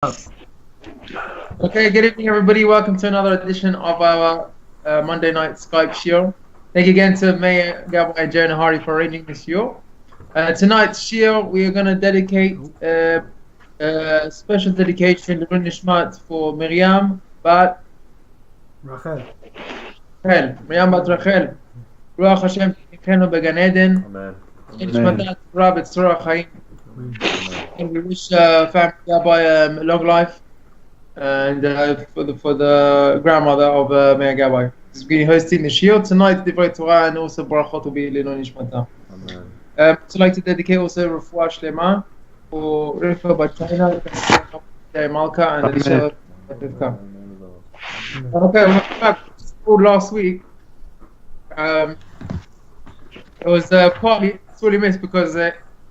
Okay, good evening, everybody. Welcome to another edition of our Monday night Skype Shiur. Thank you again to Mayor Rabbi and Jonah Hari for arranging this Shiur. Tonight's Shiur, we are going to dedicate a special dedication to Nishmat for Miriam Bat Rachel. Miriam Bat Rachel. Ruach Hashem Tichenu Began Eden. Amen. Nishmatat Torah B'Tzorah Chaim. And we wish family Rabbi a long life, and for the grandmother of Mayor Rabbi. He's been hosting the Shiur tonight, Divrei Torah, and also Barachot will be Lino Nishmata. Amen. So I'd like to dedicate also Refuah Shlema for Rivka Batchina, Malka, and Elisha Rivka. Okay, we're back last week. It was partly sorely missed because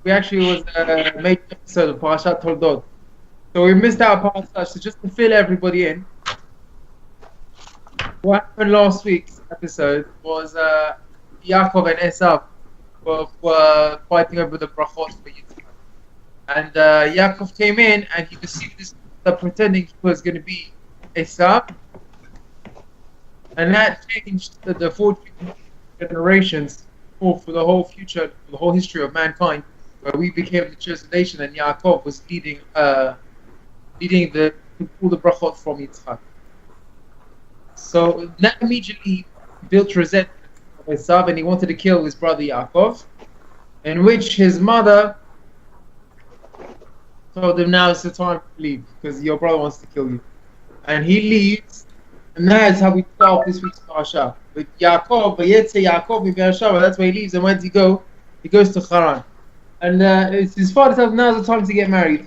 we actually was a major episode of Parashat Toldot. So we missed out on Parashat, so just to fill everybody in. What happened last week's episode was Yaakov and Esav were fighting over the brachot for Yitzchak. And Yaakov came in and he deceived this pretending he was going to be Esav. And that changed the 14 generations for the whole future, for the whole history of mankind, where we became the chosen nation and Yaakov was leading all the brachot from Yitzchak. So that immediately built resentment of Esav, and he wanted to kill his brother Yaakov, in which his mother told him, now it's the time to leave because your brother wants to kill you. And he leaves, and that's how we start this week's parasha. With Yaakov, Vayetse Yaakov Beersheba, that's where he leaves, and where does he go? He goes to Haran. And it's his father tells him, now's the time to get married.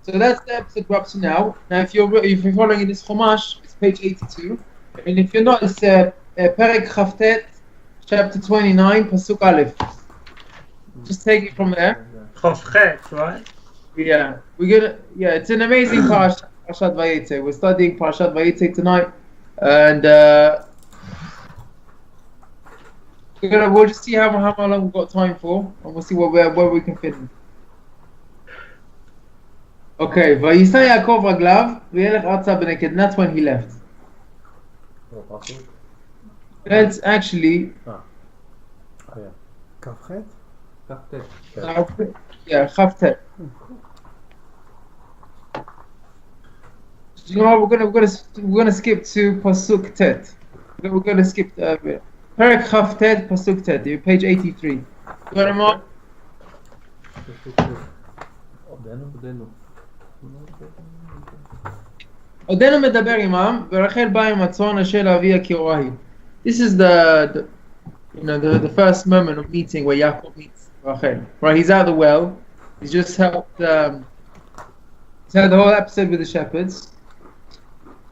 So that's the episode we're up to now. Now, if you're following in this Chumash, it's page 82. And if you're not, it's Perek Chavtet, chapter 29, Pasuk Aleph. Just take it from there. Chavchet, right? Yeah, it's an amazing Parashat Vayetse. We're studying Parashat Vayetse tonight. And we'll just see how long we've got time for, and we'll see where we can fit in. Okay, Vayisa Yaakov Raglav V'yelech Arza B'neked. That's when he left. That's actually Kafchet? yeah, Chavtet. You know what? We're gonna skip to Pasuk Tet. We're gonna skip Perek Chavtet Pasuk Tet. Page 83. You got him up? Odenu medaber imam, v'Rachel ba im atzon asher avia kiroahi. This is the first moment of meeting where Yaakov meets Rachel. Right, he's out of the well. He's just helped. He's had the whole episode with the shepherds.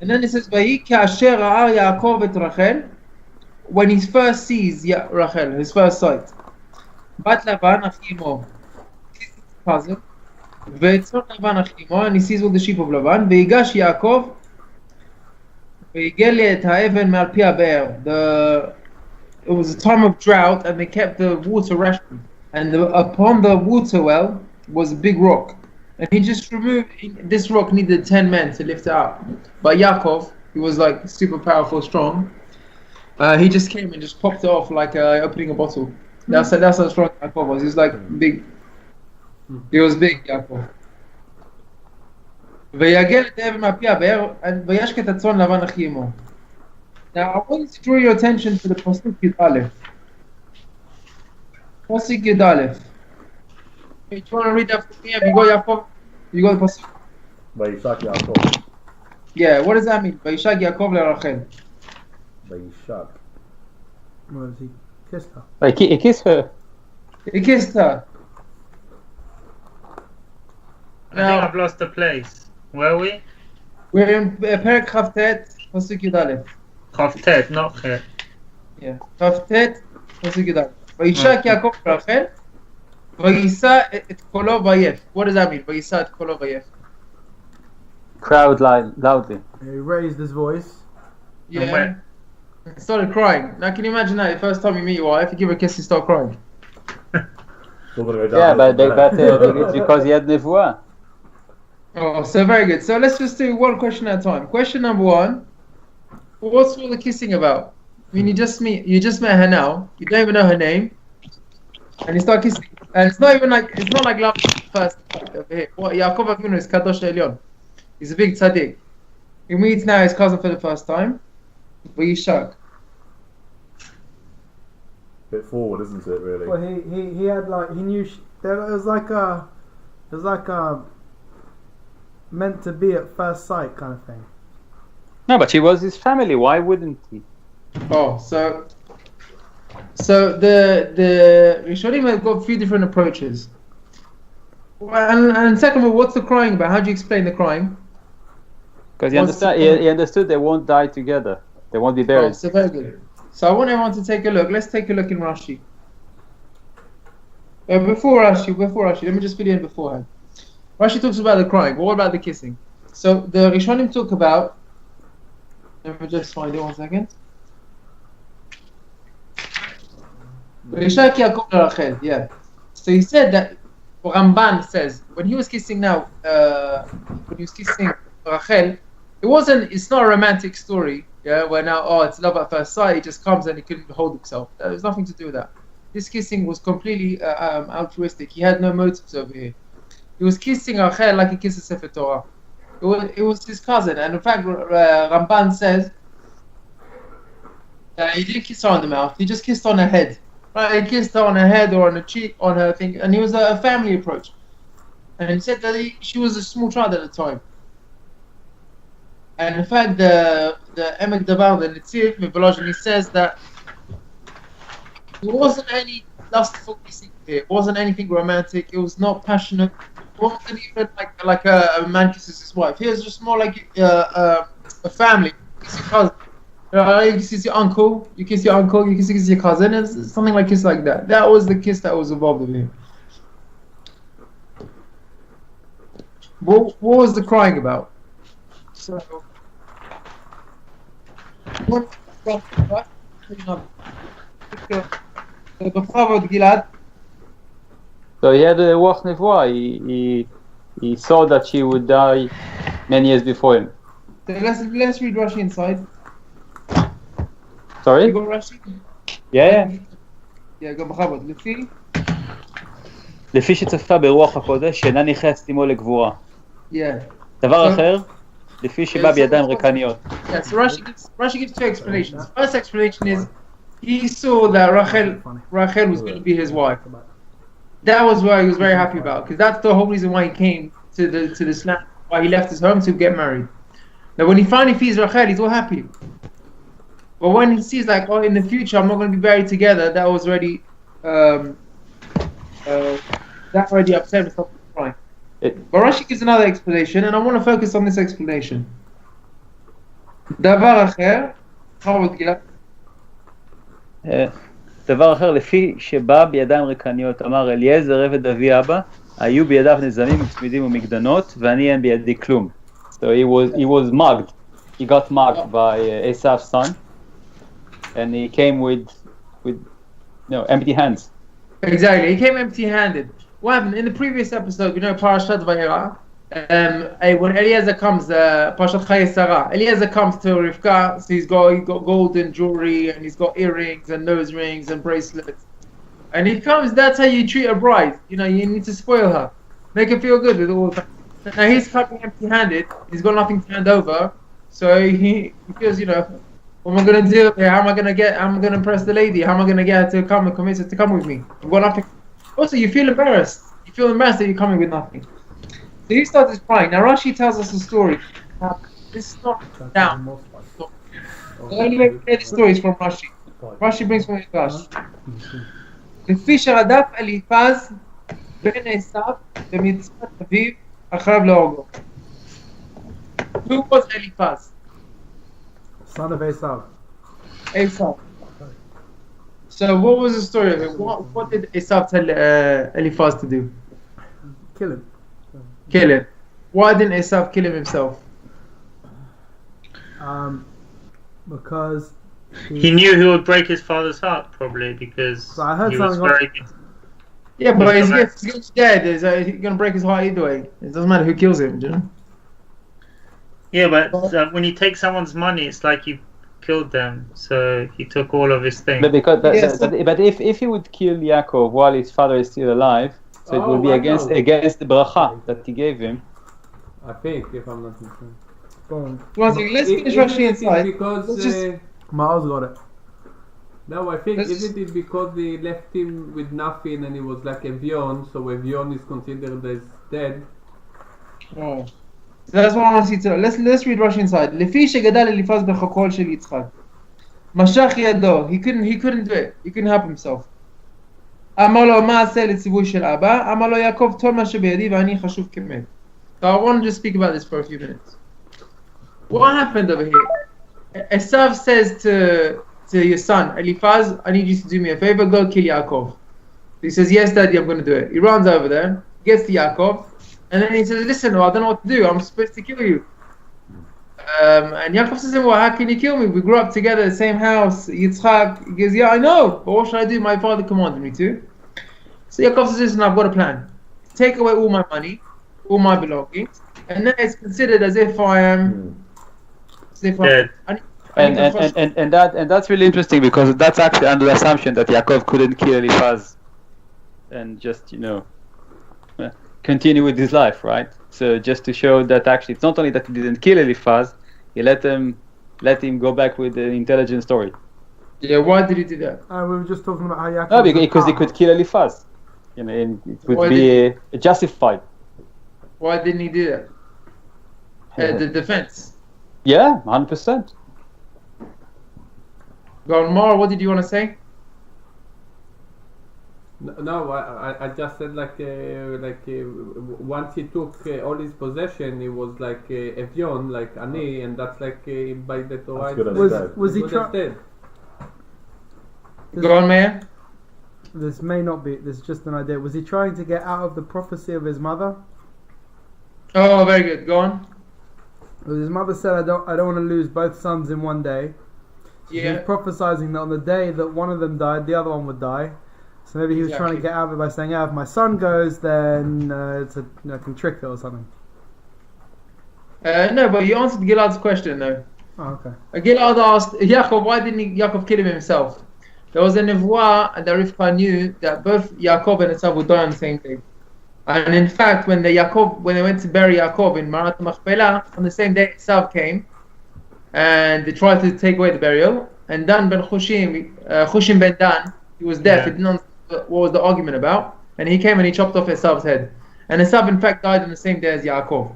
And then it says, "Vayi ka'asher ra'a Yaakov et Rachel," when he first sees Rachel, his first sight. Bat Lavan achimo, his cousin. Ve'etzon Lavan achimo, and he sees all the sheep of Lavan. Ve'igash Yaakov, ve'igel et ha'even me'al pi ha'be'er. It was a time of drought, and they kept the water rationed. And upon the water well was a big rock. And he just removed, this rock needed 10 men to lift it up. But Yaakov, he was like super powerful, strong. He just came and just popped it off like opening a bottle. That's how strong Yaakov was. He was like big. He was big, Yaakov. ויגל את האבן מהפי הבאר, וישק את הצאן לבן אחי אמו. Now I want to draw your attention to the Pasuk Yud Aleph. Pasuk Yud Aleph. If you want to read that for me, have you got Yaakov? You got the Pasuk? Vayishak Yaakov. Yeah, what does that mean? Vayishak Yaakov leRachel. Vayishak. Well, he kissed her. He kissed her. He kissed her. I think I've lost the place. Where are we? We're in Perek Chavtet, Pasuk Yud Aleph. Chavtet, not Chet. Yeah, Chavtet, Pasuk Yud Aleph. Vayishak Yaakov leRachel. Vayisa et kolo vayef. What does that mean? Vayisa et kolo vayef. Crowd loudly. He raised his voice. Yeah. He started crying. Now can you imagine that the first time you meet your wife, you give her a kiss, you start crying. Yeah, but it's because he had nevuah. Oh, so very good. So let's just do one question at a time. Question number one: what's all the kissing about? I mean, you just met her now. You don't even know her name, and you start kissing. And it's not like love at first sight over here. What Yaakov Avinu is Kadosh Elyon. He's a big tzaddik. He meets now his cousin for the first time. Vayishak. Bit forward, isn't it? Really. Well, he had like he knew it was like a meant to be at first sight kind of thing. No, but she was his family. Why wouldn't he? Oh, so the Rishonim have got a few different approaches. And second of all, what's the crying about? How do you explain the crying? Because he understood they won't die together. They won't be Oh, buried. so very good. So I want everyone to take a look. Let's take a look in Rashi. Before Rashi, let me just fill you in beforehand. Rashi talks about the crying, but what about the kissing? So the Rishonim talk about. Let me just find it 1 second. Vayishak Yaakov Rachel, yeah. So he said that Ramban says when he was kissing Rachel, it's not a romantic story, yeah, where now it's love at first sight, he just comes and he couldn't hold himself. There's nothing to do with that. This kissing was completely altruistic. He had no motives over here. He was kissing Rachel like he kisses Sefer Torah. It was his cousin, and in fact Ramban says that he didn't kiss her on the mouth, he just kissed on her head. Right, he kissed her on her head or on her cheek, on her thing, and it was a family approach. And he said that she was a small child at the time. And in fact, the Emek Davar, the Netziv, Mivolozhin, he says that there wasn't any lustful kissing here. It wasn't anything romantic. It was not passionate. It wasn't even like a man kisses his wife. It was just more like a family. Kiss your cousin. You kiss your uncle, you kiss your cousin, and something like kiss like that. That was the kiss that was involved with him. What was the crying about? So, So he had a Ruach Nevuah. He saw that she would die many years before him. So let's read Rashi inside. Sorry? You got Rashi? Yeah. Yeah, go בכבוד. לפי שצפה ברוח הקודש, שאינה נכנסת עמו לגבורה. Yeah. דבר אחר, לפי שבא בידיים ריקניות. Yeah, so Rashi gives two explanations. First explanation is he saw that Rachel was going to be his wife. That was what he was very happy about, because that's the whole reason why he came to this land, why he left his home to get married. Now when he finally sees Rachel, he's all happy. But when he sees in the future I'm not going to be buried together, that was already that already upset him, stopped crying. But Rashi gives another explanation, and I want to focus on this explanation. דבר אחר, חמוד גלעד. דבר אחר, לפי שבא בידיים ריקניות, אמר אליעזר עבד אבי אבא, היו בידיו נזמים וצמידים ומגדנות, ואני אין בידי כלום. So he was mugged. He got mugged by Esav's son, and he came with empty hands. Exactly, he came empty-handed. What happened in the previous episode? Parashat Vayetse. When Eliezer comes, Parashat Chayei Eliezer comes to Rivka, so he's got golden jewelry and he's got earrings and nose rings and bracelets. And he comes. That's how you treat a bride. You need to spoil her, make her feel good with all that. Now he's coming empty-handed. He's got nothing to hand over, so he feels, what am I gonna do here? How am I gonna impress the lady? How am I gonna get her to come and convince her to come with me? I've got nothing. Also, you feel embarrassed. You feel embarrassed that you're coming with nothing. So he starts crying. Now Rashi tells us a story. This is not down. The only way we hear the story is from Rashi. Rashi brings from Midrash. לפי שרדף אליפז בן עשיו במצוות אביו אחריו להורגו. Who was Eliphaz? Son of Esav. Esav. So what was the story of it? What did Esav tell Eliphaz to do? Kill him. Kill him. Why didn't Esav kill him himself? Because he knew he would break his father's heart, probably, because So I heard he was something very good. Yeah, but Was he's the gonna be dead. He's gonna break his heart either way. It doesn't matter who kills him, do you know? Yeah, but when you take someone's money, it's like you killed them. So he took all of his things. But because Yes. but if he would kill Yaakov while his father is still alive, so it would be I against know. the bracha that he gave him. I think, if I'm not mistaken. Boom. One second, let's finish Isn't Rashi it inside. because Let's just- Miles got it. no, I think Let's- isn't it because they left him with nothing and he was like Evion, so Evion is considered as dead. Oh. So that's what I want to see too. Let's read Rashi inside. לפי שגדל אליפז בחוקו של יצחק. משך ידו. He couldn't do it. He couldn't help himself. אמר לו מה עשה לציווי של אבא? אמר לו יעקב כל מה שבידי ואני חשוב כמת. So I want to just speak about this for a few minutes. What happened over here? Esav says to your son, Eliphaz, I need you to do me a favor, go kill Yaakov. He says, yes, Daddy, I'm going to do it. He runs over there, gets to Yaakov, and then he says, listen, I don't know what to do. I'm supposed to kill you. And Yaakov says, well, how can you kill me? We grew up together, the same house. Yitzchak, he goes, yeah, I know, but what should I do? My father commanded me to. So Yaakov says, listen, I've got a plan. Take away all my money, all my belongings, and then it's considered as if I am... Dead. And that's really interesting because that's actually under the assumption that Yaakov couldn't kill Eliphaz and just continue with his life, right? So just to show that actually it's not only that he didn't kill Eliphaz, he let him go back with an intelligent story. Yeah, why did he do that? We were just talking about how Yaakov. No, because he could kill Eliphaz. And it would be justified. Why didn't he do that? The defense. Yeah, 100%. Go on, Mara, what did you want to say? No, I just said once he took all his possession, he was like Evion, like Ani, and that's like by the Torah. That's good as Was- dead. was he good try- as dead. Go on, Mayor. This may not be. This is just an idea. Was he trying to get out of the prophecy of his mother? Oh, very good. Go on. His mother said, "I don't want to lose both sons in one day." So he was Yeah. prophesying that on the day that one of them died, the other one would die. So maybe he was trying to Exactly. get out of it by saying, "If my son goes, then I can trick her or something." No, but you answered Gilad's question, though. Oh, okay. Gilad asked Yaakov, why didn't Yaakov kill him himself? There was a nevuah that Rivka knew that both Yaakov and Esav would die on the same day. And in fact, when they went to bury Yaakov in Marat Machpelah, on the same day Esav came, and they tried to take away the burial. And Dan ben Chushim ben Dan, he was deaf. Yeah. He didn't understand what was the argument about, and he came and he chopped off Esav's head. And Esav, in fact, died on the same day as Yaakov.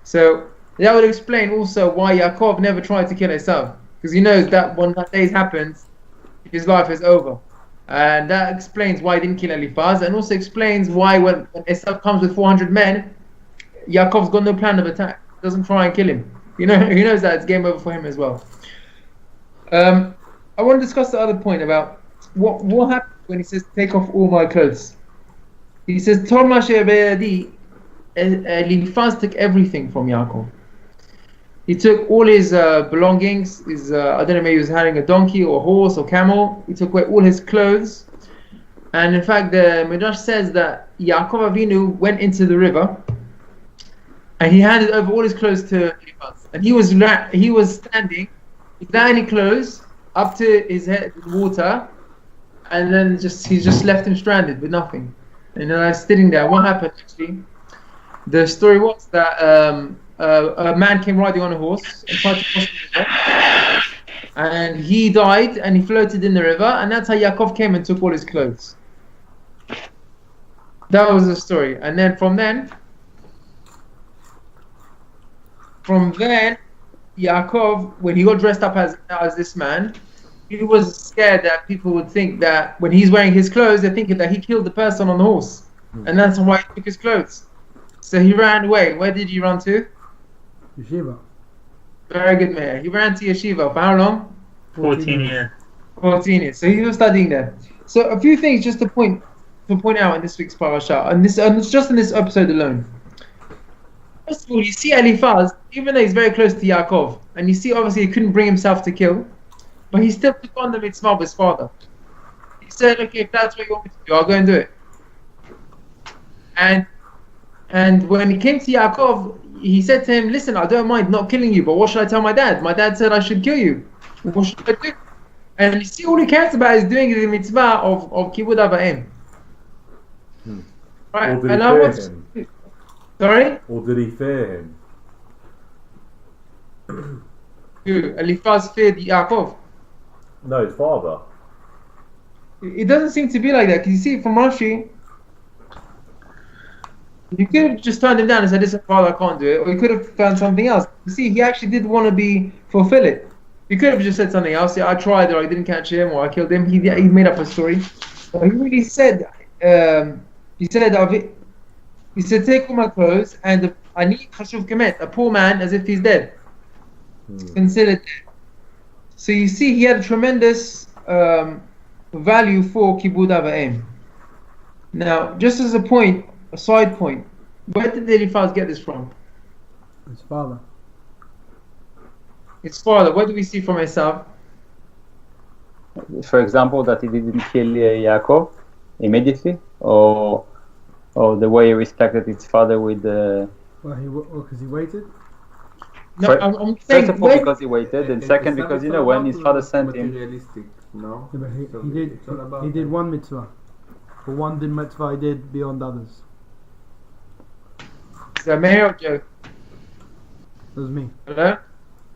So that would explain also why Yaakov never tried to kill Esav, because he knows that when that day happens, his life is over. And that explains why he didn't kill Eliphaz, and also explains why when Esav comes with 400 men, Yaakov's got no plan of attack. He doesn't try and kill him. He knows that it's game over for him as well. I want to discuss the other point about what happens when he says, take off all my clothes. He says, Tol ma she'beyadi, Eliphaz took everything from Yaakov. He took all his belongings, I don't know, maybe he was having a donkey or a horse or camel. He took away all his clothes. And in fact, the Midrash says that Yaakov Avinu went into the river and he handed over all his clothes to Eliphaz. And he was standing without any clothes up to his head with water, and then he just left him stranded with nothing. And I was sitting there. What happened actually? The story was that a man came riding on a horse and tried to cross the river, and he died and he floated in the river, and that's how Yaakov came and took all his clothes. That was the story. And then from then Yaakov, when he got dressed up as this man, he was scared that people would think that when he's wearing his clothes, they're thinking that he killed the person on the horse. And that's why he took his clothes. So he ran away. Where did he run to? Yeshiva. Very good, Mayor. He ran to Yeshiva. For how long? 14 years. 14 years. So he was studying there. So a few things just to point out in this week's parasha, and it's just in this episode alone. First of all, you see Eliphaz, even though he's very close to Yaakov, and you see obviously he couldn't bring himself to kill, but he still took on the mitzvah of his father. He said, okay, if that's what you want me to do, I'll go and do it. And when he came to Yaakov, he said to him, "Listen, I don't mind not killing you, but what should I tell my dad? My dad said I should kill you. What should I do?" And you see, all he cares about is doing the mitzvah of Kibud Av Va'em. Right? Or did And he I fear want him? Sorry? Or did he fear him? Who? Eliphaz feared Yaakov. No, his father. It doesn't seem to be like that, because you see, from Rashi, you could have just turned him down and said, "Listen, father, I can't do it," or you could have found something else. You see, he actually did want to fulfill it. He could have just said something else. Yeah, I tried, or I didn't catch him, or I killed him. He made up a story. But he really said, he said, "Take all my clothes, and ani chashuv kemet, a poor man as if he's dead, considered dead." So you see, he had a tremendous value for Kibud Av Va'em. Now, just as a side point, where did Eliphaz get this from? His father. His father. What do we see from Esav? For example, that he didn't kill Yaakov immediately, or the way he respected his father with the. Because he waited. No, I'm saying, first of all, because he waited, and second, because when his father sent him. Materialistic, no? Yeah, but So it's all about he did one mitzvah. But one did mitzvah he did beyond others. Is that me or Joe? That was me. Hello?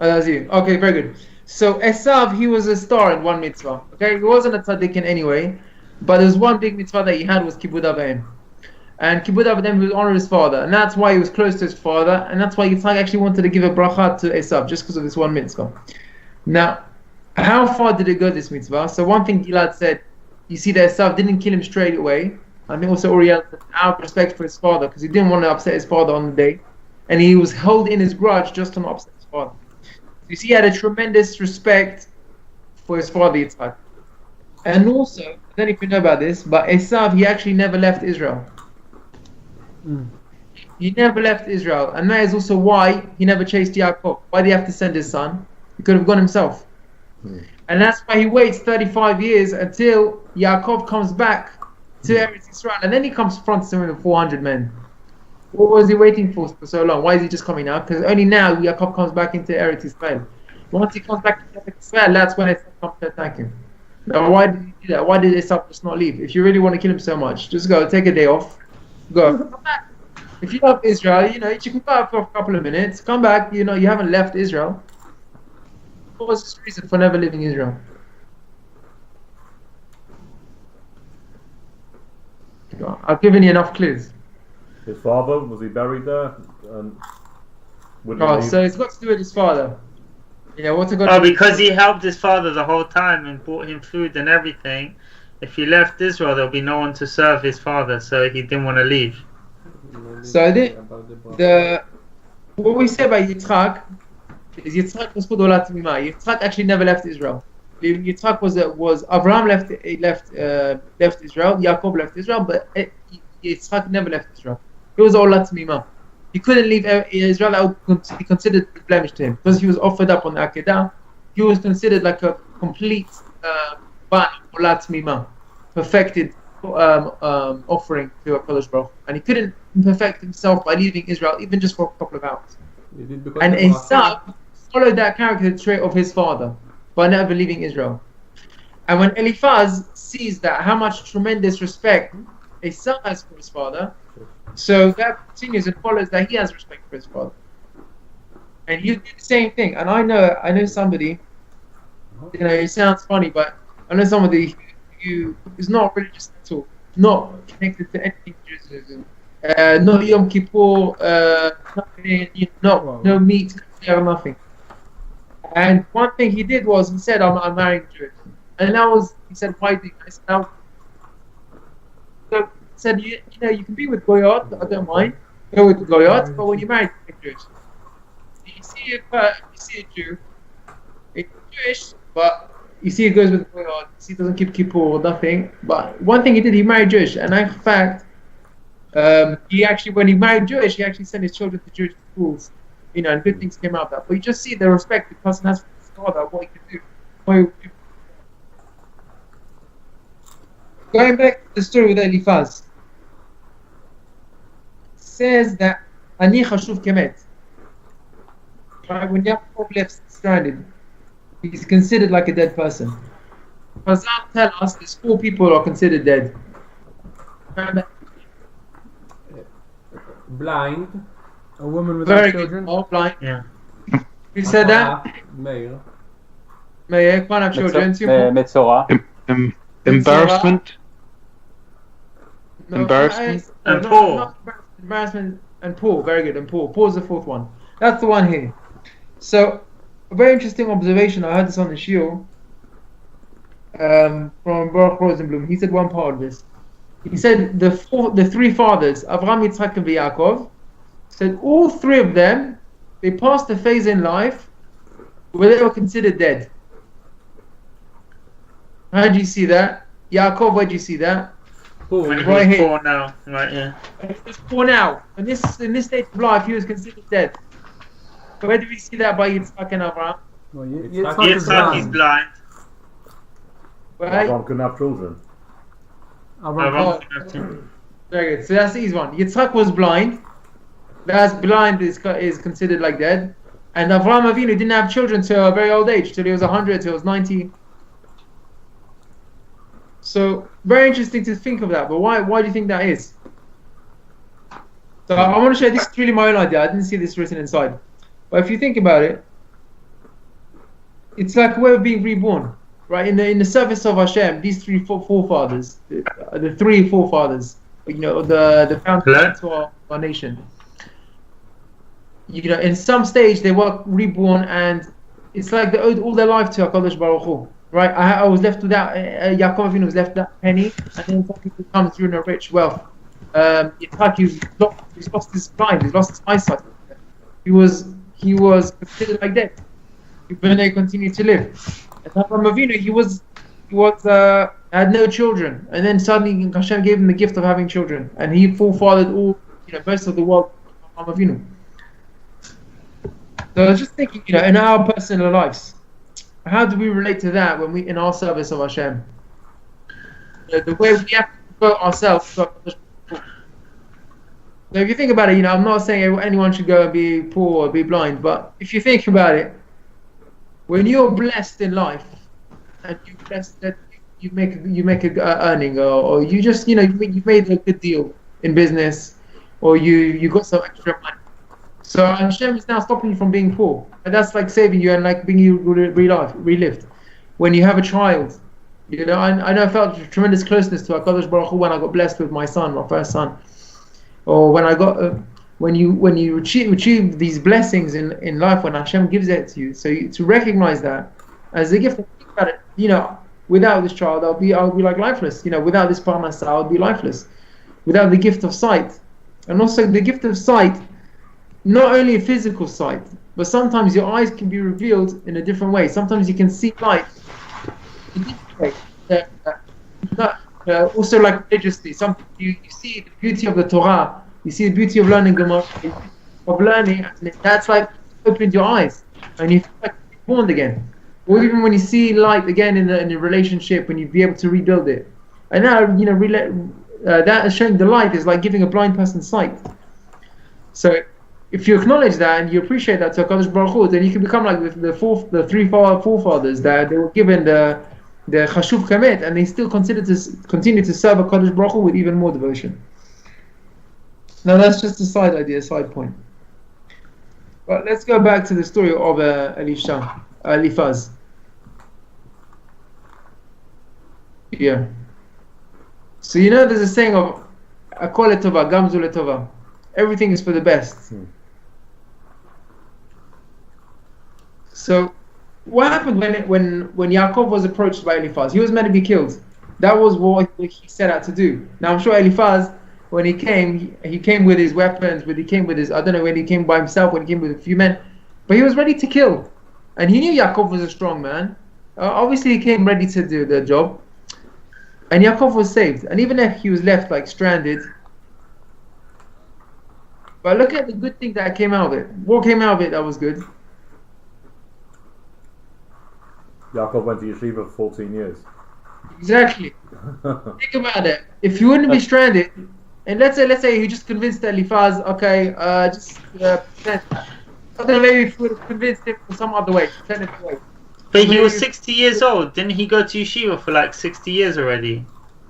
Oh, that's you. Okay, very good. So Esav, he was a star in one mitzvah. Okay, he wasn't a tzaddik in any way, but there's one big mitzvah that he had was Kibud Av Va'em. And Kibud Av Va'em, he would honor his father, and that's why he was close to his father, and that's why Yitzhak actually wanted to give a bracha to Esav, just because of this one mitzvah. Now, how far did it go, this mitzvah? So one thing Gilad said, you see that Esav didn't kill him straight away. I think also Uriel said, out of respect for his father, because he didn't want to upset his father on the day, and he was held in his grudge just to not upset his father. So you see, he had a tremendous respect for his father Yitzhak. And also, I don't know if you know about this, but Esav, he actually never left Israel. He never left Israel, and that is also why he never chased Yaakov. Why did he have to send his son? He could have gone himself. And that's why he waits 35 years until Yaakov comes back to Eretz Yisrael, and then he confronts him with 400 men. What was he waiting for so long? Why is he just coming now? Because only now Yaakov comes back into Eretz Yisrael. Once he comes back into Eretz Yisrael, that's when Esav comes to attack him. Now, why did he do that? Why did Esav just not leave? If you really want to kill him so much, just go, take a day off, go. Come back. If you love Israel, you can go out for a couple of minutes, come back, you haven't left Israel. What was his reason for never leaving Israel? I've given you enough clues. His father, was he buried there? And So it's got to do with his father. What's it got Oh, to do? because he helped his father the whole time and brought him food and everything. If he left Israel, there'll be no one to serve his father, so he didn't want to leave. So what we say about Yitzhak is Yitzhak was called Olat Mima. Yitzhak actually never left Israel. Yitzhak was Abraham left Israel, Yaakov left Israel, but Yitzhak never left Israel. He was Olat Mima. He couldn't leave Israel. That would be considered a blemish to him because he was offered up on the Akedah. He was considered like a complete Olat Mima, perfected offering to a Kadosh Baruch, and he couldn't perfect himself by leaving Israel even just for a couple of hours. And Esav followed that character trait of his father by never leaving Israel. And when Eliphaz sees that, how much tremendous respect Esav has for his father, so that continues and follows that he has respect for his father. And he did the same thing. And I know somebody, it sounds funny, but I know somebody who is not religious at all, not connected to anything Judaism, no Yom Kippur, no meat, nothing. And one thing he did was he said, I'm marrying Jewish. And he said, why do you? I said, so he said, you can be with Goyot, I don't mind, go with the Goyot, but when you're married, you're Jewish. You see a Jew, it's Jewish, but you see, he goes with the Goyot, he doesn't keep Kippur or nothing. But one thing he did, he married Jewish. And in fact, when he married Jewish, he actually sent his children to Jewish schools, and good things came out of that. But you just see the respect the person has for his father, what he can do. Going back to the story with Eliphaz. says that Ani Chashuv Kemet. Right? When Yaakov left stranded, he's considered like a dead person. Chazal tell us there's 4 people are considered dead. Blind. A woman without Very children. good. All blind. Yeah. Who said that? Meir. Meir, can't have children. Simple. מצורע. Embarrassment. No, Embarrassment. And not poor. embarrassment and poor. Very good. And poor. Poor is the 4th one. That's the one here. So, a very interesting observation. I heard this on the Shiur from Baruch Rosenblum. He said one part of this. He said the 3 fathers, Avraham, Yitzchak, and Yaakov, said all 3 of them, they passed a phase in life where they were considered dead. How do you see that? Yaakov, where do you see that? Poor. When he Right was here. poor now. Right, yeah. He was poor now. In this stage of life, he was considered dead. So where do we see that by Yitzchak and Avraham? Well, Yitzchak Yitzchak is Yitzchak is blind. blind. Right? Abraham couldn't have children. Abraham- Abraham. Very good. So that's the easy one. Yitzchak was blind. That's blind is considered like dead. And Avraham Avinu didn't have children till a very old age, till he was 100, till he was 90. So very interesting to think of that. But why do you think that is? So I want to share, this is really my own idea. I didn't see this written inside. But if you think about it, it's like a way of being reborn. Right, in the service of Hashem, these 3 forefathers, the 3 forefathers, you know, the founders of our nation. You know, in some stage they were reborn, and it's like they owed all their life to Hakadosh Baruch Hu. Right, I was left without Yaakov Avinu was left without penny, and then some people come through in a rich wealth. Yitzchak, he's lost his blind, he's lost his eyesight. He was considered like dead. Even they continued to live. And Avraham Avinu, he had no children, and then suddenly Hashem gave him the gift of having children, and he forefathered all, most of the world. Avraham Avinu. So I was just thinking, in our personal lives, how do we relate to that when we in our service of Hashem? The way we have to devote ourselves to Hakadosh Baruch Hu. So if you think about it, I'm not saying anyone should go and be poor or be blind, but if you think about it, when you're blessed in life, and you're blessed that you make a earning, or you just you've made a good deal in business, or you got some extra money, so Hashem is now stopping you from being poor, and that's like saving you and like being you relived. When you have a child, I know I felt tremendous closeness to Hakadosh Baruch Hu when I got blessed with my son, my first son, or when I got. When you achieve these blessings in life, when Hashem gives it to you, so to recognize that as a gift, think about it. Without this child, I'll be like lifeless. Without this parnasa, I'll be lifeless. Without the gift of sight, and also the gift of sight, not only a physical sight, but sometimes your eyes can be revealed in a different way. Sometimes you can see light in a different way. Also, like religiously, something you see the beauty of the Torah. You see the beauty of learning Gemara, and that's like opened your eyes, and you feel like you're born again. Or even when you see light again in a relationship, when you be able to rebuild it. And now, that is showing the light is like giving a blind person sight. So, if you acknowledge that and you appreciate that to HaKadosh Baruch Hu, then you can become like the 3 forefathers that they were given the Chashuv Kamet, and they still continue to serve HaKadosh Baruch Hu with even more devotion. Now that's just a side idea, side point. But let's go back to the story of Eliphaz. Yeah. So there's a saying of Akol letova, gamzu letova. Everything is for the best. So what happened when Yaakov was approached by Eliphaz? He was meant to be killed. That was what he set out to do. Now I'm sure Eliphaz, when he came with his weapons, he came with his, I don't know when he came by himself, when he came with a few men, but he was ready to kill. And he knew Yaakov was a strong man. Obviously he came ready to do the job. And Yaakov was saved. And even if he was left like stranded, but look at the good thing that came out of it. What came out of it that was good? Yaakov went to yeshiva for 14 years. Exactly. Think about it. If you wouldn't be stranded, And let's say he just convinced Eliphaz, okay, pretend. I don't know, maybe if we would have convinced him in some other way, pretend it away. But he was 60 years old. Didn't he go to yeshiva for like 60 years already?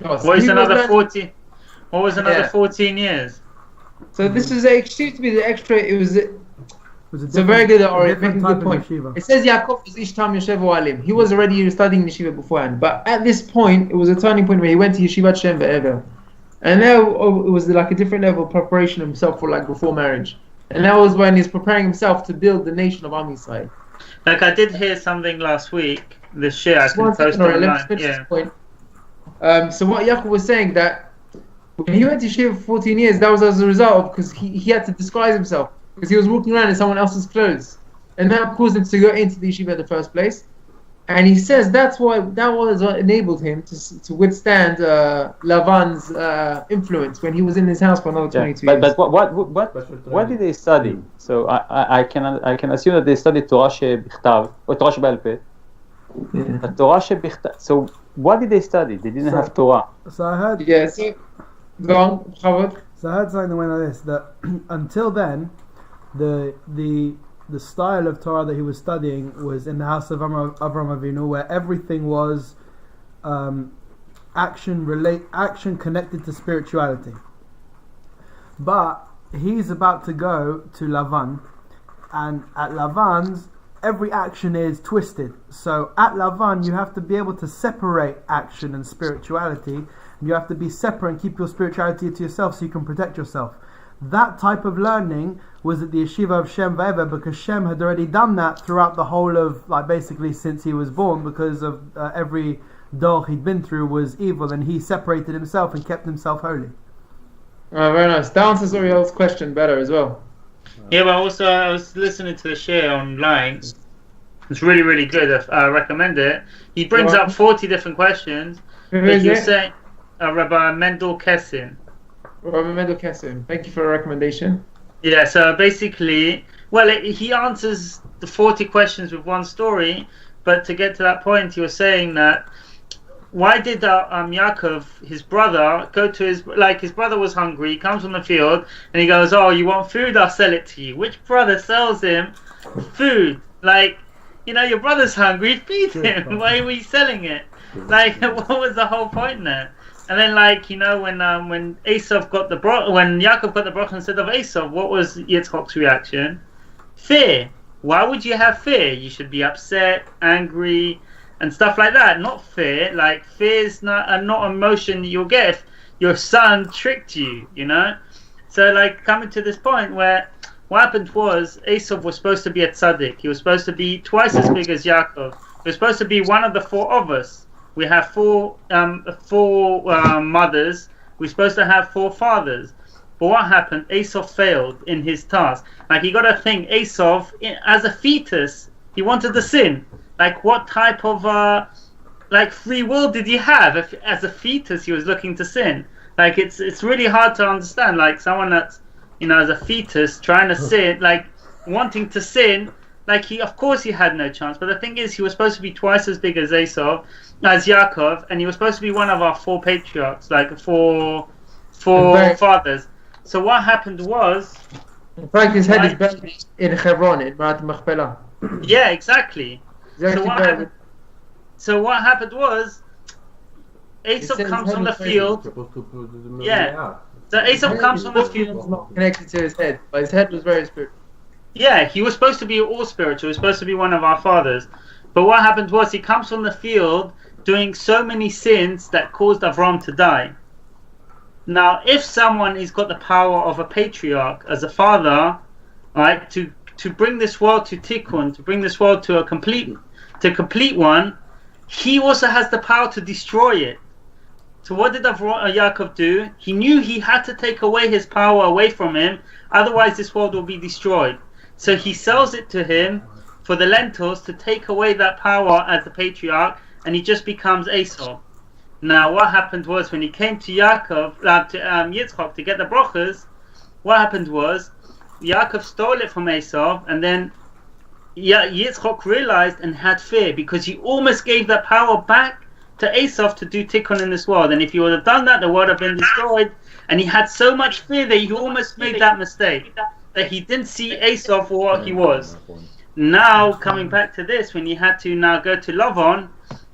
Oh, so What is he another was 40? What was another Yeah. 14 years? So this is seems to be the extra. It's a different- very good a or different making a type good of point. yeshiva. It says Yaakov was Ishtam Yoshev Oalim. He was already studying yeshiva beforehand, but at this point, it was a turning point where he went to Yeshivat Shem Ve'ever, and now it was like a different level of preparation of himself for like before marriage, and that was when he's preparing himself to build the nation of Am Yisrael. Like I did hear something last week. The shit I Just can one post second, alright, online. let's finish Yeah. this point. So what Yaakov was saying that when he went to yeshiva for 14 years, that was as a result of because he had to disguise himself because he was walking around in someone else's clothes, and that caused him to go into the yeshiva in the first place. And he says that was what enabled him to withstand Lavan's influence when he was in his house for another 22 years. But what did they study? So I can assume that they studied Torah shebichtav or Torah shebaal peh. But Torah shebichtav. So what did they study? They didn't have Torah. So I heard. Yes. Go on, Chavod. So I heard something that went like this: that until then, the style of Torah that he was studying was in the house of Avram Avinu, where everything was action connected to spirituality. But he's about to go to Lavan, and at Lavan's, every action is twisted. So at Lavan, you have to be able to separate action and spirituality. You have to be separate and keep your spirituality to yourself so you can protect yourself. That type of learning was at the yeshiva of Shem Ve'ever, because Shem had already done that throughout the whole of, like, basically since he was born, because of every dor he'd been through was evil, and he separated himself and kept himself holy. Very nice. That answers Oriel's question better as well. Yeah, but also I was listening to the share online. It's really, really good. I recommend it. He brings up 40 different questions. Who But is he it? was saying, Rabbi Mendel Kessin. Rabbi Mendel Kessin. Thank you for the recommendation. Yeah, so basically, he answers the 40 questions with one story, but to get to that point, he was saying that why did Yaakov, his brother, go to his brother was hungry, he comes from the field, and he goes, oh, you want food? I'll sell it to you. Which brother sells him food? Like, your brother's hungry, feed him. Why were you selling it? Like, what was the whole point there? And then, when Esau got when Yaakov got the bracha instead of Esau, what was Yitzchok's reaction? Fear. Why would you have fear? You should be upset, angry, and stuff like that. Not fear. Like, fear is not emotion that you'll get if your son tricked you. So, coming to this point where what happened was Esau was supposed to be a tzaddik. He was supposed to be twice as big as Yaakov. He was supposed to be one of the four of us. We have four mothers. We're supposed to have four fathers. But what happened? Esau failed in his task. You got to think, Esau, as a fetus, he wanted to sin. What type of free will did he have? If, as a fetus, he was looking to sin. It's really hard to understand. Someone that's as a fetus trying to sin, wanting to sin. Of course he had no chance. But the thing is, he was supposed to be twice as big as Yaakov, and he was supposed to be one of our four patriarchs, four fathers. So what happened was, in fact, his head is buried in Hebron, in Marat Machpelah. Yeah, exactly. So what happened was, Esau comes on the field. Yeah. So Esau comes on the field. Was not connected to his head, but his head was very spiritual. Yeah, he was supposed to be all spiritual. He was supposed to be one of our fathers. But what happened was, he comes from the field doing so many sins that caused Avram to die. Now, if someone has got the power of a patriarch as a father, right, to bring this world to tikkun, to bring this world to a complete one, he also has the power to destroy it. So what did Yaakov do? He knew he had to take away his power away from him, otherwise this world will be destroyed. So he sells it to him for the lentils to take away that power as the patriarch, and he just becomes Esau. Now what happened was, when he came to Yitzchok to get the brachas, what happened was Yaakov stole it from Esau, and then Yitzchok realized and had fear, because he almost gave that power back to Esau to do tikkun in this world. And if he would have done that, the world would have been destroyed, And he had so much fear that he almost made that mistake, that he didn't see Esau for what he was. Now, coming back to this, when he had to now go to Lavan,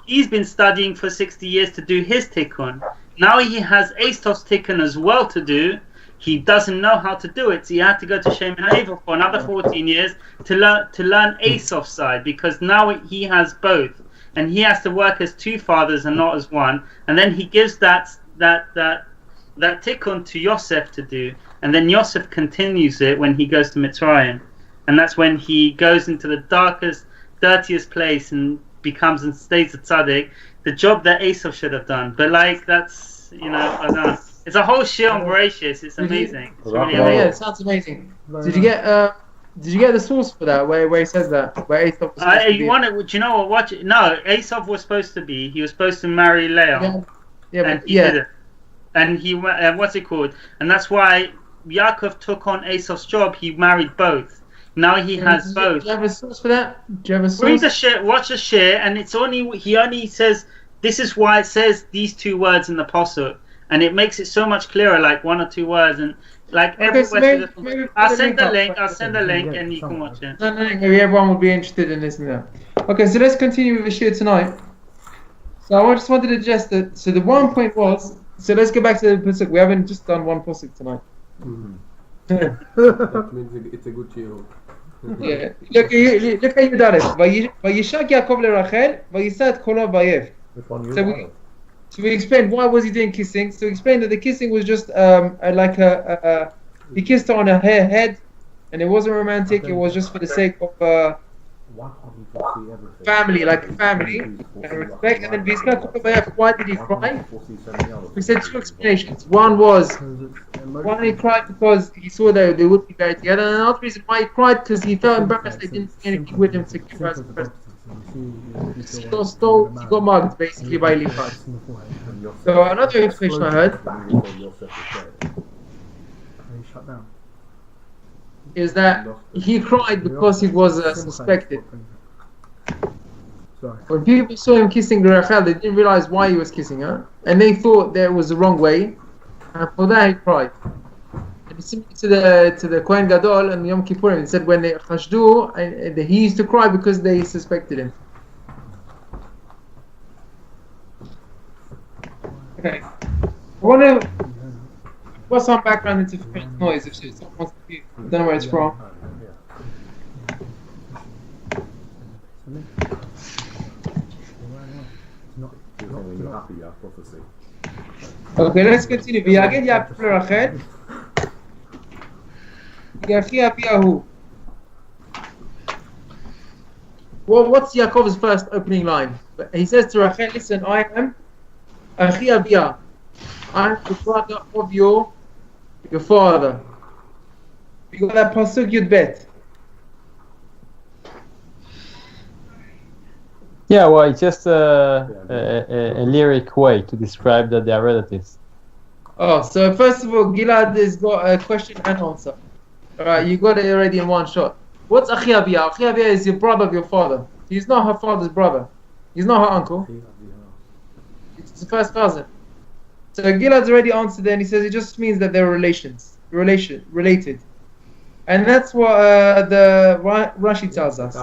he's been studying for 60 years to do his tikkun. Now he has Esau's tikkun as well to do. He doesn't know how to do it, so he had to go to Shem and Ava for another 14 years to learn Esau's side, because now he has both, and he has to work as two fathers and not as one. And then he gives that tikkun to Yosef to do, and then Yosef continues it when he goes to Mitzrayim, and that's when he goes into the darkest, dirtiest place and becomes and stays a tzaddik, the job that Esau should have done. But like, that's, I don't know. It's a whole shit on Bereshis. It's amazing. It's really amazing. Yeah, it sounds amazing. Did you get the source for that? Where he says that? Where Esau was supposed to be? Do you know what? Watch it. No, Esau was supposed to be. He was supposed to marry Leah. And he didn't. And he what's it called? And that's why Yaakov took on Esau's job. He married both. Now he has both. Do you have a source for that? Do you have a source? Read the share. Watch the share, and he only says this is why it says these two words in the pasuk. And it makes it so much clearer, like one or two words, and like everywhere. Maybe I'll send the link. And you can watch it. No, maybe everyone would be interested in this and that. Okay, so let's continue with the Shiur tonight. So I just wanted to suggest that. So the one point was. So let's go back to the pasuk. We haven't just done one pasuk tonight. That means it's a good Shiur. Yeah. Look how you done it. Vayishak Yaakov leRachel, vayisa et kolo vayef. So we explained why was he doing kissing. So we explained that the kissing was just he kissed her on her head, and it wasn't romantic. It was just for the sake of family, like family and respect. And then why did he cry? We said two explanations. One he cried because he saw that they would be buried together, and another reason why he cried because he felt embarrassed they didn't see anything with him to give her as a present. He got mugged basically by Levi. So another explanation I heard is that he cried because he was suspected. When people saw him kissing Rachel, they didn't realize why he was kissing her, and they thought that it was the wrong way, and for that he cried. And it's similar to the Kohen Gadol and Yom Kippurim. It said when they chashdu, he used to cry because they suspected him. Okay. I want to put some background into noise if someone wants to hear. I don't know where it's from. Okay, let's continue. V'yaged Yaakov leRachel, Yachi Aviyahu. Well, what's Yaakov's first opening line? He says to Rachel, listen, I am Achi Aviyah. I am the brother of your father. You got that pasuk Yud Bet. Yeah, well, it's just a lyric way to describe that they are relatives. Oh, so first of all, Gilad has got a question and answer. Alright, you got it already in one shot. What's Achi Aviyah? Achi Aviyah is your brother of your father. He's not her father's brother. He's not her uncle. It's the first cousin. So Gilad's already answered there, and he says it just means that they're related. And that's what the Rashi tells us.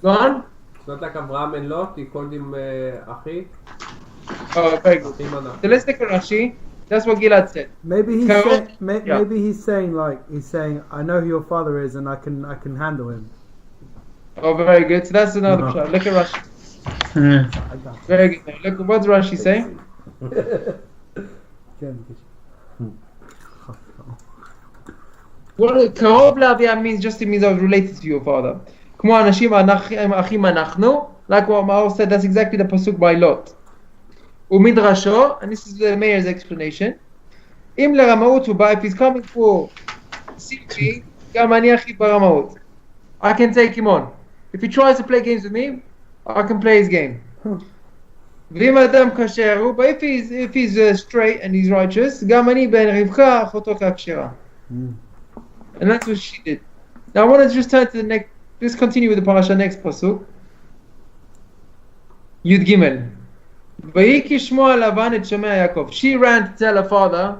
Go on. It's not like Abraham and Lot. He called him Achi. Oh, very good. So let's take a Rashi. That's what Gilad said. Maybe he's saying I know who your father is and I can handle him. Oh, very good. So that's another shot. Look at Rashi. Very good. Look, what's Rashi saying? What Karov Lavia means it means I was related to your father. Like what Maor said, that's exactly the pasuk by Lot. Umidrasho, and this is the mayor's explanation. Im leRamaut uba, if he's coming for simply, gam ani achi baramaut. I can take him on. If he tries to play games with me, I can play his game. V'im adam kasher, but if he's straight and he's righteous, gam ani ben Rivka achoto kashera. And that's what she did. Now I want to just turn to the next. Let's continue with the parasha next pasuk. Yud Gimel. ויהי כשמוע לבן את שומע יעקב. She ran to tell her father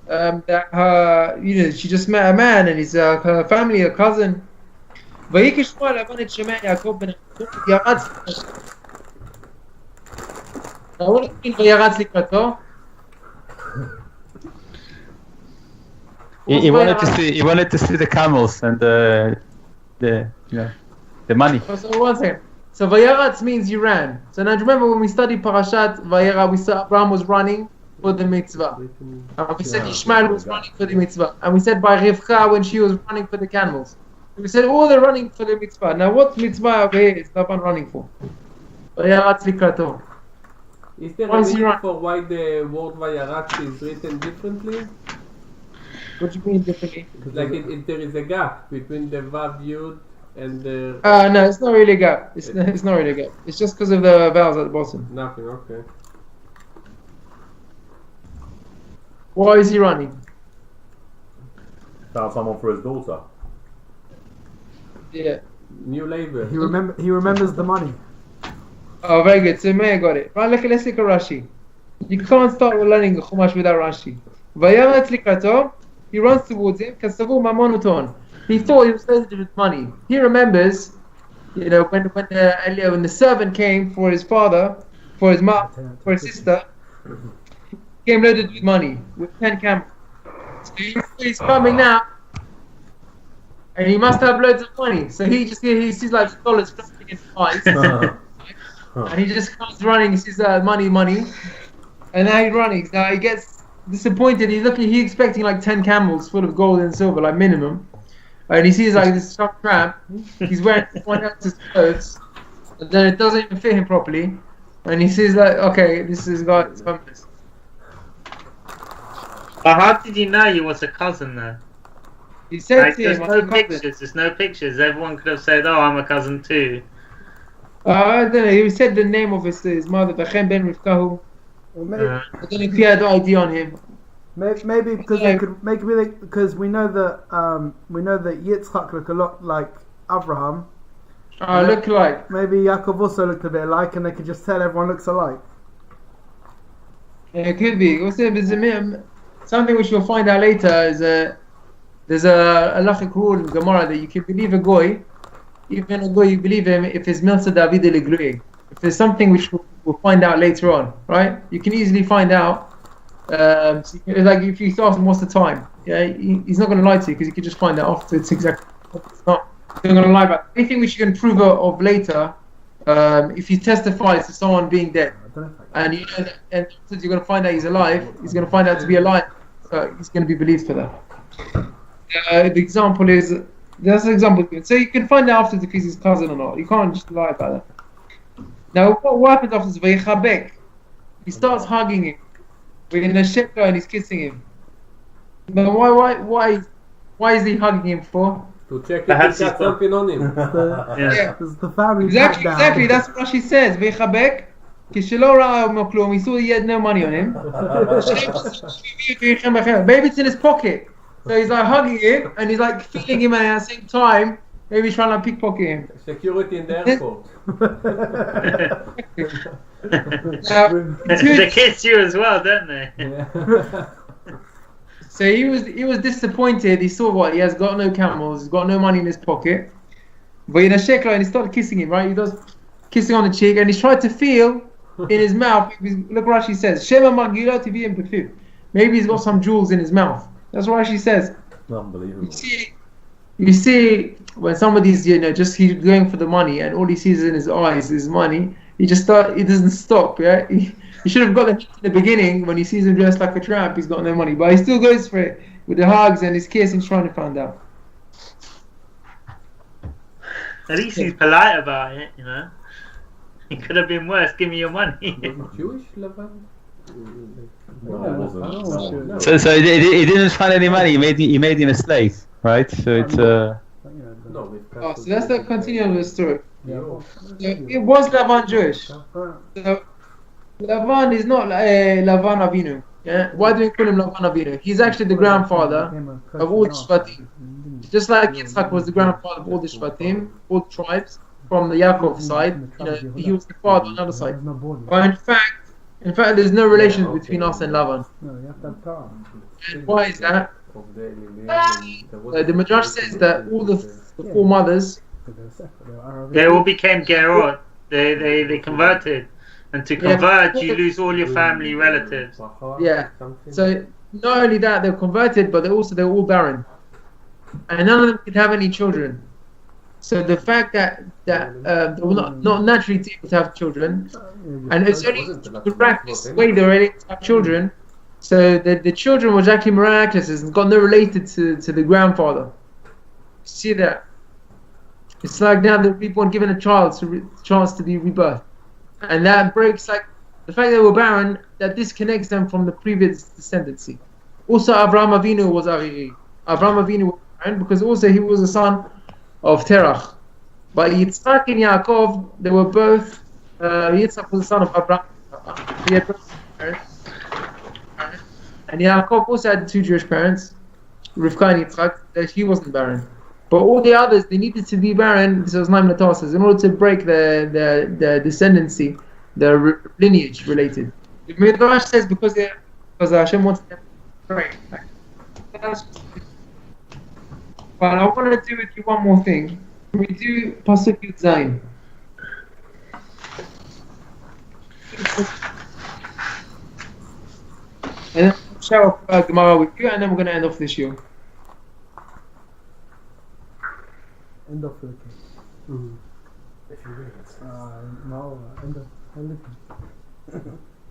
that her, she just met a man and he's her family, her cousin. ויהי כשמוע לבן את שומע יעקב בן ירץ. וירץ לקראתו. He wanted to see the camels and the money. So one second. So Vayaratz means you ran. So now do you remember when we studied Parashat Vayera, we said Abraham was running for the mitzvah. We said Ishmael was running for the mitzvah. And we said by Rivka when she was running for the camels. We said all they're running for the mitzvah. Now what mitzvah over here is Laban running for? Vayaratz likrato. Is there a reason for why the word Vayaratz is written differently? What do you mean differently? Like there is a gap between the Vav Yud and the... No, it's not really a gap. It's not really a gap. It's just because of the vowels at the bottom. Nothing, okay. Why is he running? Found someone for his daughter. Yeah. New labor. He remembers the money. Oh, very good. So Meir got it. Right, let's look at Rashi. You can't start learning Chumash without Rashi. Vayaretz likrato. He runs towards him. Kasavu mamonuton. He thought he was going to do with money. He remembers, when the servant came for his father, for his mom, for his sister, he came loaded with money, with 10 camels. So he's coming now, and he must have loads of money. So he sees like dollars flashing in his eyes, and he just comes running. He sees money, and now he's running. Now he gets disappointed. He's expecting like 10 camels full of gold and silver, like minimum. And he sees like this tough tramp. He's wearing someone else's clothes, and then it doesn't even fit him properly. And he sees like, okay, this is God's homeless. But how did you know you was a cousin there? He said Like, to there's him, no pictures. There's no pictures. Everyone could have said, "Oh, I'm a cousin too." I don't know. He said the name of his mother, Bechem ben Rivkahu. I don't know if he had ID on him. Maybe because they could because we know that Yitzchak looked a lot like Abraham. Look like. Maybe Yaakov also looked a bit alike, and they could just tell everyone looks alike. It could be. Something which you'll find out later is there's a halachic rule in Gemara that you can believe a goy, even a goy you believe him if it's milsa David leglui. If there's something which we'll find out later on, right? You can easily find out. Like if you ask him what's the time, he's not going to lie to you because you can just find out after it's exactly. It's not going to lie about anything which you can prove of later. If he testifies to someone being dead, and and since you're going to find out he's alive, he's going to find out to be alive, so he's going to be believed for that. The example is that's an example. So you can find out after if he's his cousin or not. You can't just lie about that. Now what happens after this? Vayichabek. He starts hugging him. We're in a shekla and he's kissing him. Now why is he hugging him for? To check if he's got something on him. The family exactly. That's what she says. Vayichabek. כשלא ראה ממנו כלום, he saw he had no money on him. Maybe it's in his pocket. So he's like hugging him and he's like feeling him, and at the same time, maybe he's trying to pickpocket him. Security in the airport. They kiss you as well, don't they? So he was disappointed. He saw what he has got no camels, he's got no money in his pocket. But in a shekla, and he started kissing him, right? He does kissing on the cheek, and he's tried to feel in his mouth. Look what Rashi says. Shema Magila Tivim Befiv. Maybe he's got some jewels in his mouth. That's what Rashi says. Unbelievable. You see, when somebody's just he's going for the money, and all he sees in his eyes is money. He doesn't stop. Yeah, he should have got the hint in the beginning when he sees him dressed like a tramp. He's got no money, but he still goes for it with the hugs and his kiss and trying to find out. At least he's polite about it, It could have been worse. Give me your money. Jewish Lavan? So he didn't find any money. He made him a slave, right? So it's so that's the continuation of the story. It was Lavan Jewish. So Lavan is not Lavan Avinu. Yeah? Why do we call him Lavan Avinu? He's actually the grandfather of all the Shvatim. Just like Yitzchak was the grandfather of all the Shvatim, all the tribes. from the Yaakov side. He was the father on the other side. But in fact, there's no relations between us and Lavan. No, you have to have Torah. And why is that? The Midrash says that all the four mothers, They all became Gerot. They converted. And to convert, you lose all your family relatives. yeah. So not only that, they're converted, but they're all barren, and none of them could have any children. So the fact that they were not naturally able to have children, and it's only the miraculous way they were able to have children. So the children was actually miraculous and got no related to the grandfather. See that? It's like now the reborn given a chance to be rebirthed, and that breaks like the fact that they were barren. That disconnects them from the previous descendancy. Also, Avraham Avinu was Ariri. Avraham Avinu was barren because also he was a son of Terach. But Yitzchak and Yaakov, they were both. Yitzchak was the son of Abraham. He had both parents. And Yaakov also had two Jewish parents, Rivka and Yitzchak, that he wasn't barren. But all the others, they needed to be barren, this was Naim Natasas, in order to break the descendancy, the lineage related. The Midrash says because Hashem wants them to pray. But I want to do with you one more thing. We do Pasuk Yud Zayin. And then we'll share Gemara with you, and then we're going to end off this year. End of the case. If you read it. No, end of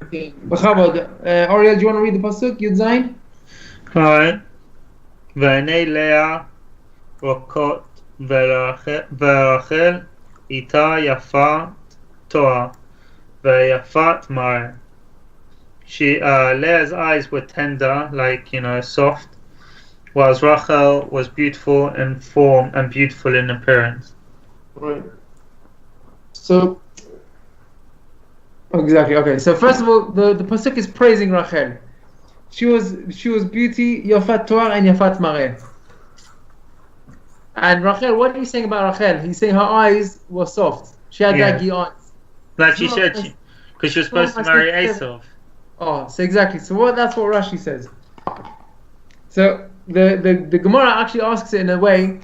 Okay. Bechabod, Ariel, do you want to read the Pasuk Yud Zayin? Alright. ועיני לאה רוקות ורחל איתה יפת תואר ויפת מראה. Leah's eyes were tender, like, soft, whilst Rachel was beautiful in form and beautiful in appearance. Right. So, exactly. Okay. So first of all, the pasuk is praising Rachel. She was beauty, Yafat Toar and Yafat Mareh. And Rachel, what are you saying about Rachel? He's saying her eyes were soft. She had daggy eyes. Like she said, because she was supposed to marry Esau. Oh, so exactly. So that's what Rashi says. So the Gemara actually asks it in a way.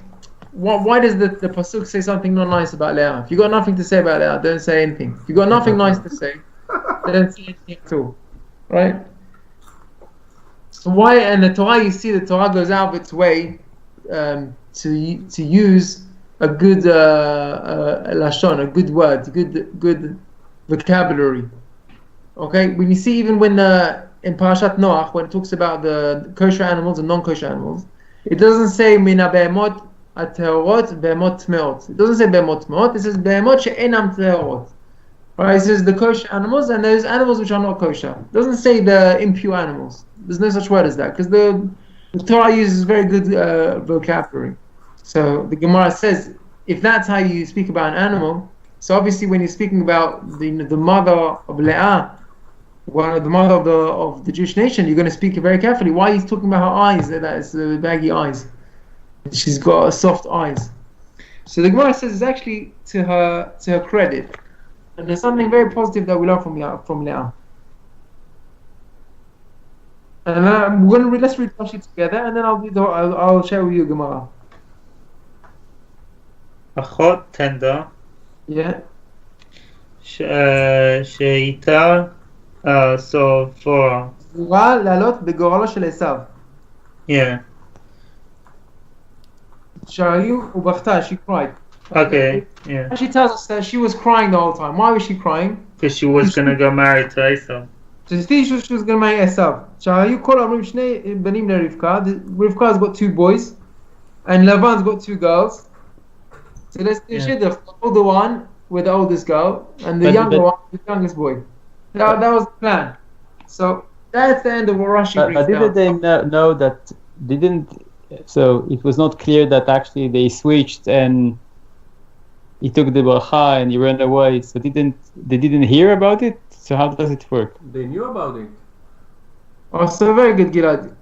Why does the pasuk say something not nice about Leah? If you got nothing to say about Leah, don't say anything. If you got nothing nice to say, don't say anything at all, right? So why? And the Torah, you see, the Torah goes out of its way to use a good lashon, a good word, good vocabulary. Okay, when you see even when in Parashat Noach, when it talks about the kosher animals and non-kosher animals, it doesn't say mina be'emot at-teorot be'emot tmeot. It doesn't say be'emot tmeot. It says be'emot she'enam teorot. Right? It says the kosher animals and those animals which are not kosher. It doesn't say the impure animals. There's no such word as that because the Torah uses very good vocabulary. So the Gemara says if that's how you speak about an animal, so obviously when you're speaking about the mother of Leah, the mother of the Jewish nation, you're going to speak very carefully. Why are you talking about her eyes? That's baggy eyes. She's got soft eyes. So the Gemara says it's actually to her credit, and there's something very positive that we learn from Leah. And let's read Rashi together, and then I'll share with you Gemara. Achot tender. Yeah. שאיתה סופרה. סבורה לעלות בגורלו של עשיו. Yeah. שהיו ובכתה, she cried. Okay, yeah. She tells us that she was crying the whole time. Why was she crying? Because she was going to go marry to Esau. So she was going to marry Esau. שהיו כל אומרים שני בנים לרבקה. Rivka's got two boys, and Lavan's got two girls. So let's do the older one with the oldest girl, and the younger one with the youngest boy. That was the plan. So that's the end of what Rashi brings But didn't they know that? So it was not clear that actually they switched and he took the bracha and he ran away. So they didn't hear about it. So how does it work? They knew about it. Oh, so very good, Gilad.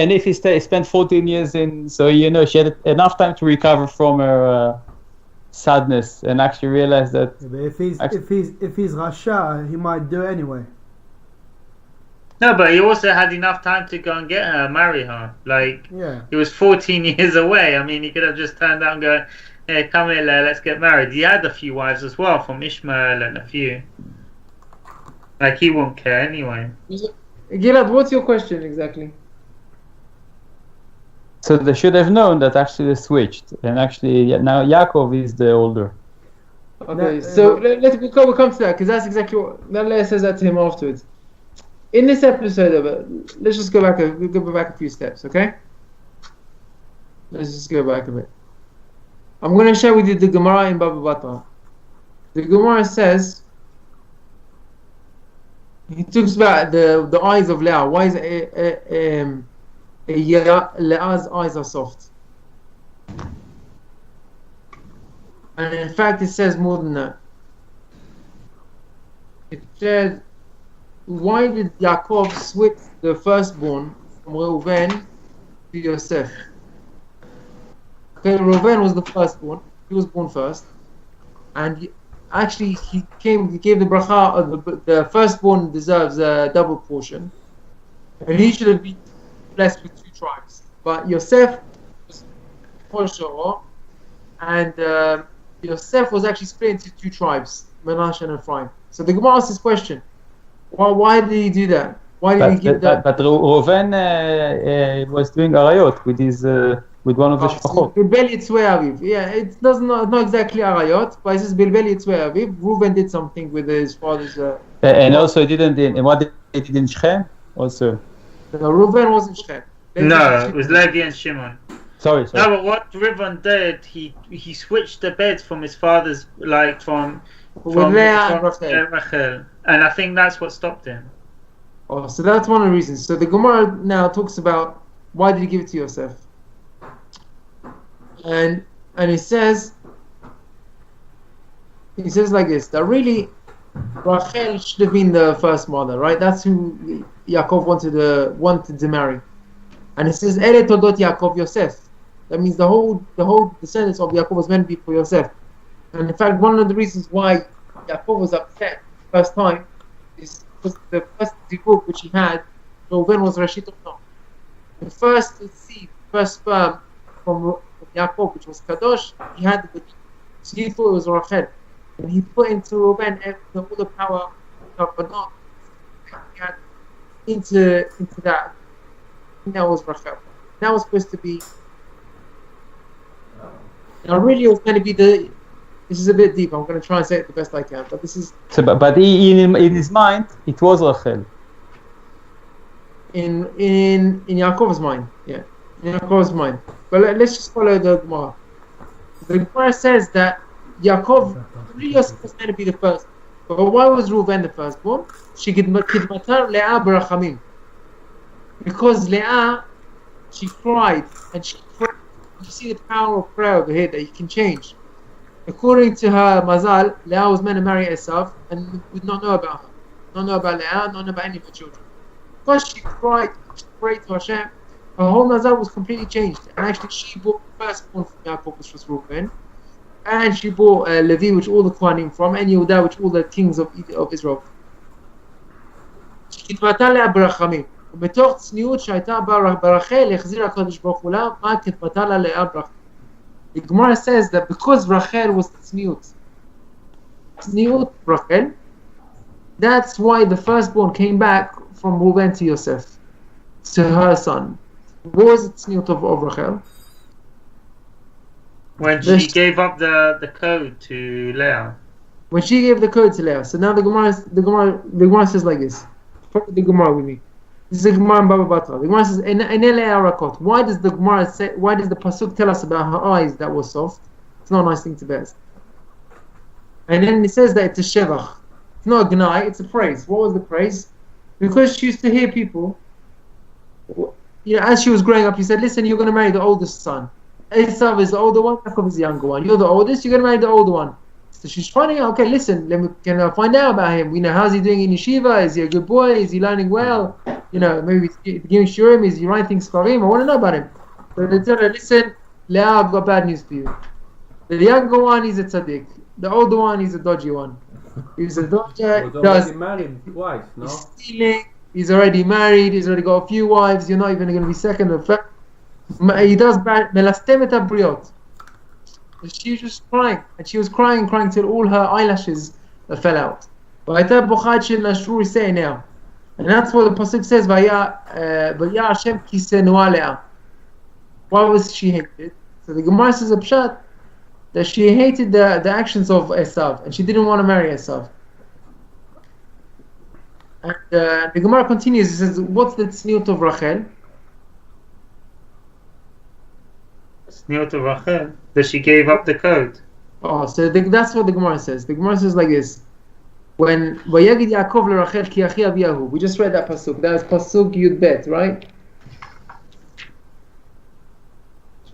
And if he spent 14 years in, so she had enough time to recover from her sadness and actually realize that. Yeah, but if he's Rasha, he might do it anyway. No, but he also had enough time to go and get her, marry her. Like, Yeah. he was 14 years away. I mean, he could have just turned out and go, hey, come here, let's get married. He had a few wives as well, from Ishmael and a few. Like, he won't care anyway. Gilad, what's your question exactly? So they should have known that actually they switched, and actually now Yaakov is the older. Okay, so we'll come to that, because that's exactly what Netanel says that to him afterwards. In this episode, let's just go back a few steps, okay? Let's just go back a bit. I'm going to share with you the Gemara in Baba Batra. The Gemara says, he talks about the eyes of Leah. Why is Leah's eyes are soft? And in fact, it says more than that. It says, why did Yaakov switch the firstborn from Reuven to Yosef? Okay, Reuven was the firstborn. He was born first, and he gave the bracha. The firstborn deserves a double portion, and he should have been blessed with 2 tribes. But Yosef was Shoro, and Yosef was actually split into 2 tribes, Menashe and Ephraim. So the Gemara asks this question. Why did he do that? Why did he give that? But Reuven was doing arayot with his with one of the shpachot. Bilbel Yitzvei Aviv. Yeah, it doesn't not exactly arayot, but it says Bilbel Yitzvei Aviv. Reuven did something with his father's. And also he didn't. And what did he do in Shechem? Also. No, Reuven wasn't Shechem. No, it was Levi and Shimon. Sorry. No, but what Reuven did, he switched the beds from his father's, like from Leah and Rachel. And I think that's what stopped him. Oh, so that's one of the reasons. So the Gemara now talks about why did he give it to Yosef, and he says like this, that really Rachel should have been the first mother, right? That's who Yaakov wanted to marry, and it says Ele Todot Yaakov Yosef. That means the whole descendants of Yaakov was meant to be for Yosef. And in fact, one of the reasons why Yaakov was upset the first time is because the first zivug which he had, Reuven was Rashid Omno. The first seed, first sperm from Yaakov, which was Kadosh, he had the so he thought it was Rachel. And he put into Reuven all the power but not he had into that. And that was Rachel. That was supposed to be. Now really it was going to be this is a bit deep. I'm going to try and say it the best I can, but this is. So, but in his mind, it was Rachel. In Yaakov's mind, yeah, in Yaakov's mind. But let's just follow the Gemara. The Gemara says that Yaakov really was supposed to be the first, but why was Reuven the firstborn? She kidmatar Leah barachamim. Because Leah, she cried and she prayed. You see the power of prayer over here that you can change. According to her Mazal, Leah was meant to marry Esav and would not know about her. Not know about Leah, not know about any of her children. Because she cried, she prayed to Hashem, her whole Mazal was completely changed. And actually she bought the firstborn from Yaakov, which was Reuven. And she bought Levi, which all the Kohanim from, and Yehuda, which all the kings of Israel. כתבתה לה ברחמים, ובתוך צניעות שהייתה ברחל, החזיר הקדוש ברוך הוא לה, מה כתבתה לה לאה ברחמים. The Gemara says that because Rachel was tzniut Rachel, that's why the firstborn came back from Reuven to Yosef, to her son. What was the tzniut of Rachel? When she gave up the code to Leah. When she gave the code to Leah. So now the Gemara says like this. Follow the Gemara with me. This is the Gemara in Baba Batra. The Gemara says, why does the Gemara say? Why does the pasuk tell us about her eyes that were soft? It's not a nice thing to bear. And then it says that it's a shevach. It's not a gnai. It's a praise. What was the praise? Because she used to hear people. As she was growing up, he said, "Listen, you're going to marry the oldest son. Esav is the older one. Yaakov is the younger one. You're the oldest. You're going to marry the older one." So she's finding out, okay, listen, can I find out about him? How's he doing in yeshiva? Is he a good boy? Is he learning well? Maybe he's giving shiurim. Is he writing svarim? I want to know about him. So they tell her, listen, Leah, I've got bad news for you. The younger one is a tzaddik. The older one is a dodgy one. He's a dodger. Was already married twice, no? He's stealing. He's already married. He's already got a few wives. You're not even going to be second or third. He does melastem et habriot. She was just crying, and she was crying till all her eyelashes fell out. והייתה בוכה עד שנשרו ריסי עיניה. And that's what the pasuk says. והיה Hashem כי שנואה עליה. Why was she hated? So the Gemara says a pshat that she hated the actions of Esav, and she didn't want to marry Esav. And the Gemara continues. It says, "What's the tzniut of Rachel?" Tzniut of Rachel, that she gave up the code. Oh, so that's what the Gemara says. The Gemara says like this: when Vayegid Yaakov leRachel ki achi aviyahu. We just read that pasuk. That was pasuk Yud Bet, right?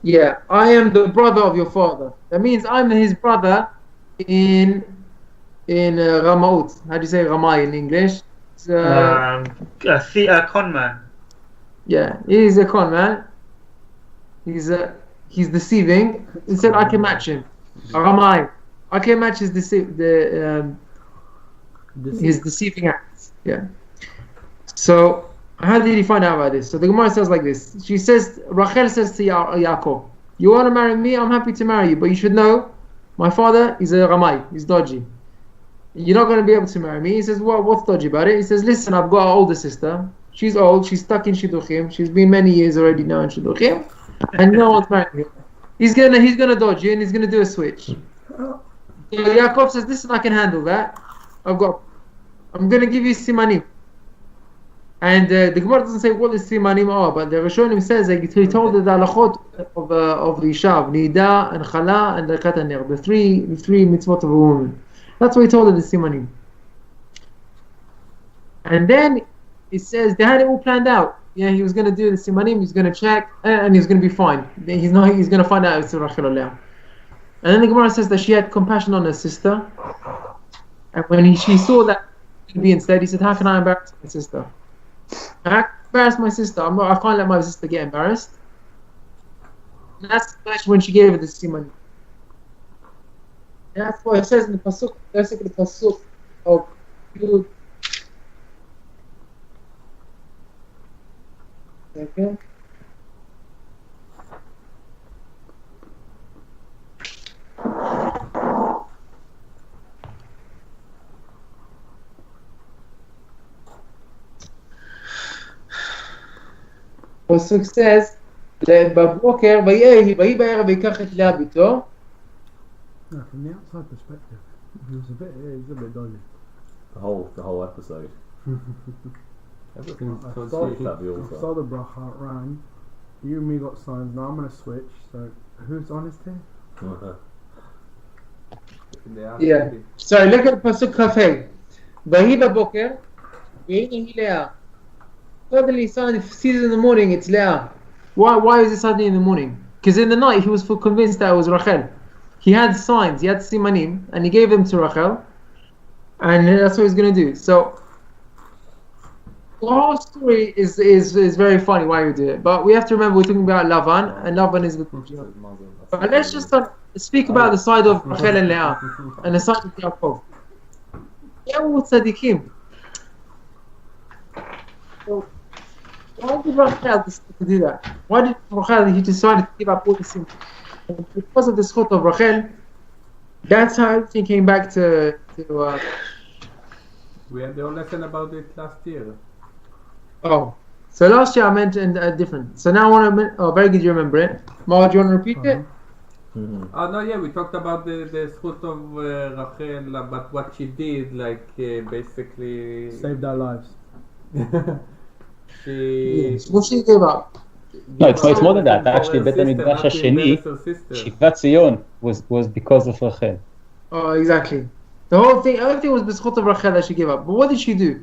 Yeah, I am the brother of your father. That means I'm his brother in Ramaut. How do you say Ramai in English? It's, A con man. yeah, he's a con man. He's deceiving. He said I can match him. Ramai. I can match his his deceiving acts. Yeah. So how did he find out about this? So the Gemara says like this. She says, Rachel says to Yaakov, you want to marry me? I'm happy to marry you, but you should know, my father is a Ramai. He's dodgy. You're not going to be able to marry me. He says, well, what's dodgy about it? He says, listen, I've got an older sister. She's old. She's stuck in Shidduchim. She's been many years already now in Shidduchim, and no one's marrying her. He's gonna dodge you, and he's gonna do a switch. So Yaakov says, listen, I can handle that. I'm gonna give you simanim. And the Gemara doesn't say what the simanim are, but the Rishonim says that he told the halachot of the Ishav, Nida and Chala and Rakat Ner, the three mitzvot of a woman. That's what he told her, the simanim. And then it says they had it all planned out. Yeah, he was going to do the simanim, he's going to check, and he's going to be fine. He's going to find out it's Rachel Aleh. And then the Gemara says that she had compassion on her sister, and when she saw that to be instead, he said, how can I embarrass my sister? I embarrass my sister. I can't let my sister get embarrassed. And that's when she gave her the simanim. That's what it says in the pasuk. That's the pasuk of Yud. Okay. הפסוק says, בבוקר, ויהי בערב ויקח את לאה ביתו. No, from the outside perspective, it was a bit dodgy. The whole episode. Everything's I considered saw the bracha ran. You and me got signs. Now I'm gonna switch. So who's on his team? Yeah. So look at pasuk Kafei. ויהי בבוקר, והנה היא לאה. Suddenly, sees in the morning, it's Leah. Why is it suddenly in the morning? Because in the night, he was convinced that it was Rachel. He had signs, he had simanim, and he gave them to Rachel, and that's what he's going to do. So, the whole story is very funny why we do it. But we have to remember we're talking about Lavan, and Lavan is with Rachel. But let's just speak about the side of Rachel and Leah, and the side of Yaakov. They are all tzaddikim. So, why did Rachel decide to do that? Why did Rachel, he decided to give up all the sin? Because of the schut of Rachel, that's how everything came back to We had the whole lesson about it last year. Oh, so last year I mentioned different. So now I want to. Oh, very good, you remember it. Mar, do you want to repeat it? Oh no, yeah, we talked about the schut of Rachel, about what she did, like basically Saved our lives. What she gave up? No, it's more than that. Actually, בית המקדש השני, שיבת ציון, was because of Rachel. Oh, exactly. The whole thing, everything was b'schut of Rachel that she gave up. But what did she do?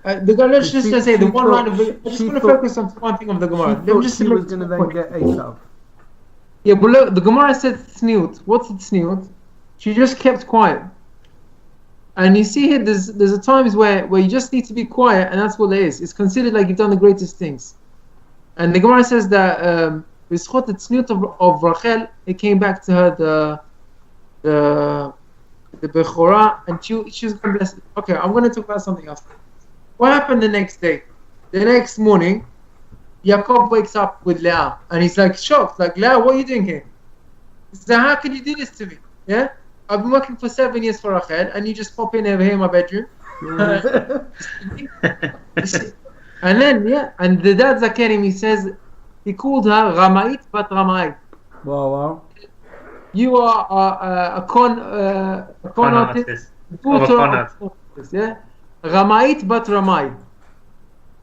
Let's just say the one line of it. I'm just going to focus on one thing of the Gemara. She thought she was going to then get Esav. Yeah, but look, the Gemara said tzniut. What's the tzniut? She just kept quiet. And you see here, there's a times where you just need to be quiet, and that's what it is. It's considered like you've done the greatest things. And the Gemara says that בזכות הצניעות of Rachel, it came back to her the Bechorah, and she's going to bless it. Okay, I'm going to talk about something else. What happened the next day? The next morning, Yaakov wakes up with Leah, and he's like shocked, like, Leah, what are you doing here? He says, how can you do this to me? Yeah? I've been working for 7 years for Rachel, and you just pop in over here in my bedroom. And then, and the dad Zakarim, he says, he called her Ramait Bat Ramai. Wow. You are a con artist, daughter of a con artist, yeah? Ramait Bat Ramai.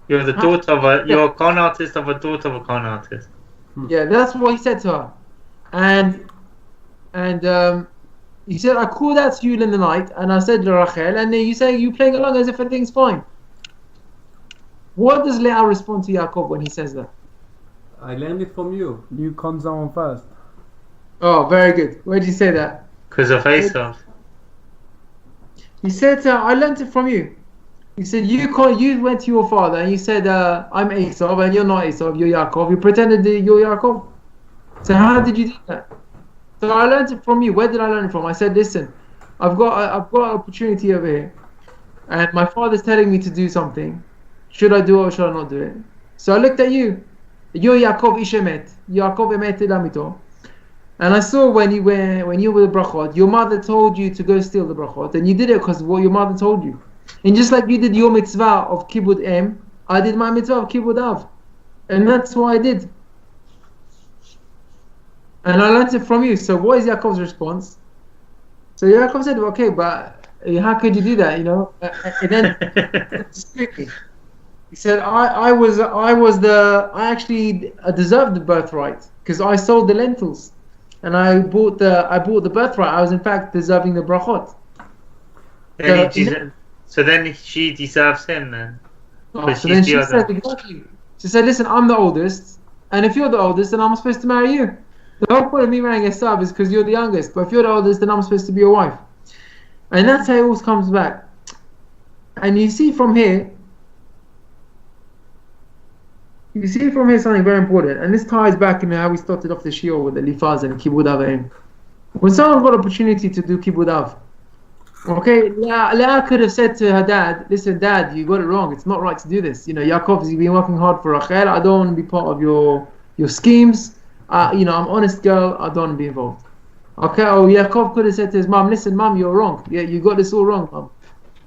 You're the daughter of you're a con artist of a daughter of a con artist. Yeah, that's what he said to her. And he said, I called out to you in the night, and I said to Rachel, and then you say you playing along as if everything's fine. What does Leah respond to Yaakov when he says that? I learned it from you. You con someone first. Oh, very good. Where did you say that? Because of Esau. He said, I learned it from you. He said, you went to your father and you said, I'm Esau and you're not Esau, you're Yaakov. You pretended that you're Yaakov. So how did you do that? So I learned it from you. Where did I learn it from? I said, listen, I've got an opportunity over here, and my father's telling me to do something. Should I do it or should I not do it? So I looked at you. You're Yaakov Ish Emet. Yaakov Emet Elamito. And I saw when you were the brachot, your mother told you to go steal the brachot, and you did it because what your mother told you. And just like you did your mitzvah of Kibud Em, I did my mitzvah of Kibud Av. And that's what I did. And I learned it from you. So what is Yaakov's response? So Yaakov said, okay, but how could you do that, you know? And then he said, I actually deserved the birthright because I sold the lentils. And I bought the birthright. I was in fact deserving the brachot. So then she deserves him then. So then she said, exactly. She said, listen, I'm the oldest, and if you're the oldest, then I'm supposed to marry you. The whole point of me marrying Esav is because you're the youngest, but if you're the oldest, then I'm supposed to be your wife. And that's how it always comes back. And you see from here something very important, and this ties back into how we started off the Shiur with the Lifaz and Kibud Avim. When someone got opportunity to do Kibud Av, okay, Leah could have said to her dad, listen, Dad, you got it wrong, it's not right to do this. You know, Yaakov, you've been working hard for Rachel, I don't want to be part of your schemes. You know, I'm an honest girl, I don't want to be involved. Okay, or Yaakov could have said to his mom, listen, Mom, you're wrong. Yeah, you got this all wrong, Mom.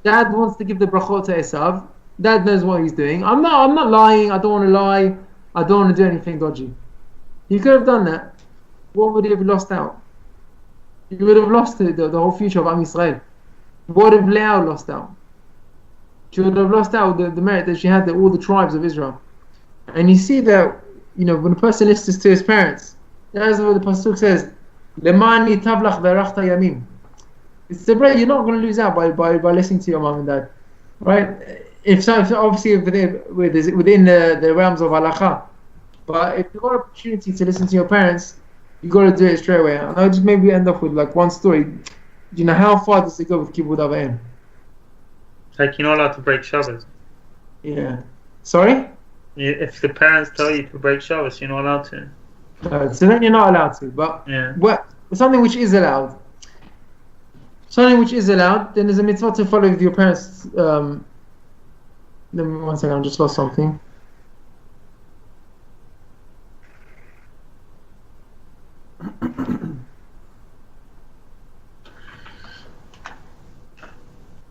Dad wants to give the brachot to Esav. Dad knows what he's doing. I'm not lying. I don't want to lie. I don't want to do anything dodgy. He could have done that. What would he have lost out? He would have lost the whole future of Am Yisrael. What if Leah lost out? She would have lost out the merit that she had all the tribes of Israel. And you see that, you know, when a person listens to his parents, that's what the pasuk says. Lemani tavlach verachta yamim. It's the bread. You're not going to lose out by listening to your mom and dad, right? If obviously within the realms of halacha, but if you've got an opportunity to listen to your parents, you got to do it straight away. And I'll just maybe end off with like one story. You know, how far does it go with Kibud Avim? Like you're not allowed to break Shabbos. Yeah. Sorry? If the parents tell you to break Shabbos, you're not allowed to. So then you're not allowed to. But something which is allowed. Then there's a mitzvah to follow with your parents. Let me 1 second, I just lost something.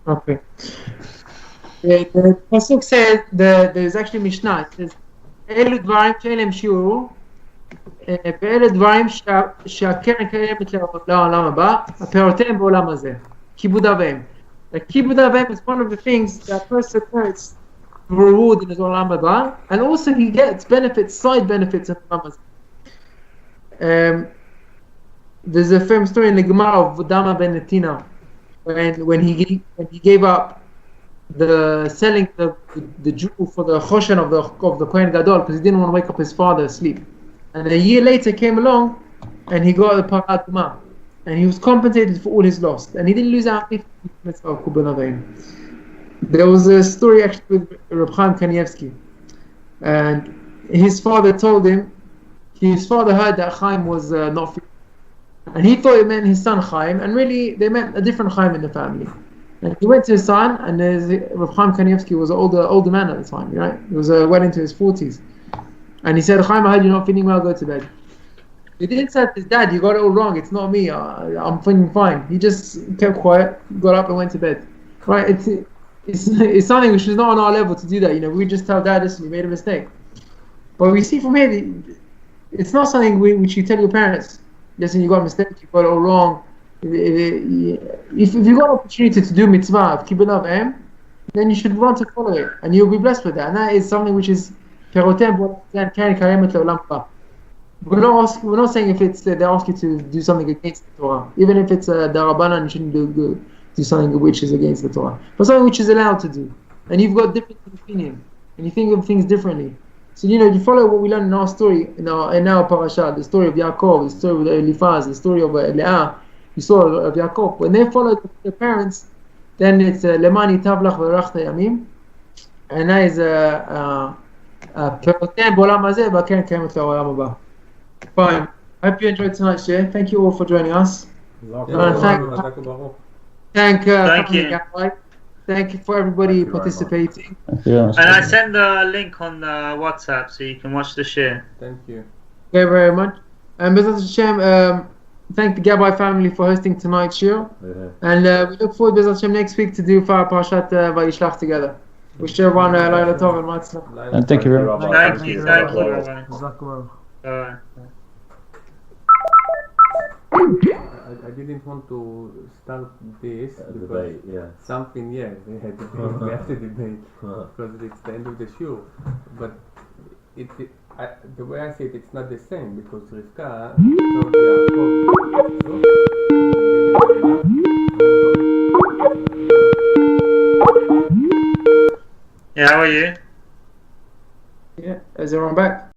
Okay. The pasuk says there's actually Mishnah. It says, "Elu dvarim she'elem shiur, ve'elu dvarim she'akeren kayemet לעולם הבא, הפירותיהם בעולם הזה." Kibud Avim. Kibud Avim is one of the things that person merits reward in his olam haba, and also he gets side benefits in the Olam. There's a famous story in the Gemara of Dama ben Netanel when he gave up the selling the jewel for the choshen of the Kohen Gadol because he didn't want to wake up his father asleep, and a year later came along and he got the Parat Duma, and he was compensated for all his loss, and he didn't lose out anything of Kibud Avim. There was a story actually with Rabbi Kanievsky, and his father told him his father heard that Chaim was not feeling, and he thought it meant his son Chaim, and really they meant a different Chaim in the family. And he went to his son, and Rav Chaim Kanievsky was an older man at the time, right? He was well into his 40s. And he said, Chaim, I heard you're not feeling well, go to bed. He didn't say to his dad, you got it all wrong, it's not me, I'm feeling fine. He just kept quiet, got up and went to bed. Right? It's something which is not on our level to do that. We just tell dad, listen, you made a mistake. But we see from here, it's not something which you tell your parents, listen, you got a mistake, you got it all wrong. If you got an opportunity to do mitzvah, keep it up, then you should want to follow it, and you'll be blessed with that. And that is something which is we're not saying if it's they ask you to do something against the Torah, even if it's a darabanan, you shouldn't do something which is against the Torah, but something which is allowed to do. And you've got different opinion, and you think of things differently. So you follow what we learn in our story, in our parasha, the story of Yaakov, the story of Eliphaz, the story of Leah. You saw of Yaakov. When they followed their parents, then it's Lemani Tavlach V'Rachta Yamim, and that is Perotem B'Olam Hazeh B'Keren Kayemet L'Olam Haba. Fine. I hope you enjoyed tonight's share. Thank you all for joining us. Thank you. Thank you for everybody participating. And I send the link on WhatsApp so you can watch the share. Thank you. Very, very much. And Bezat Hashem, thank the Gabbai family for hosting tonight's shiur. And we look forward, Bezat Hashem, next week to do Parashat Vayishlach together. Wish everyone Laila Tov and Matzlah. And thank you very much. Thank you, Rabbi. I didn't want to start this because something, we have to debate because it's the end of the shiur. But the way I see it, it's not the same because Rivka told Yaakov. Yeah, how are you? Yeah, is everyone back?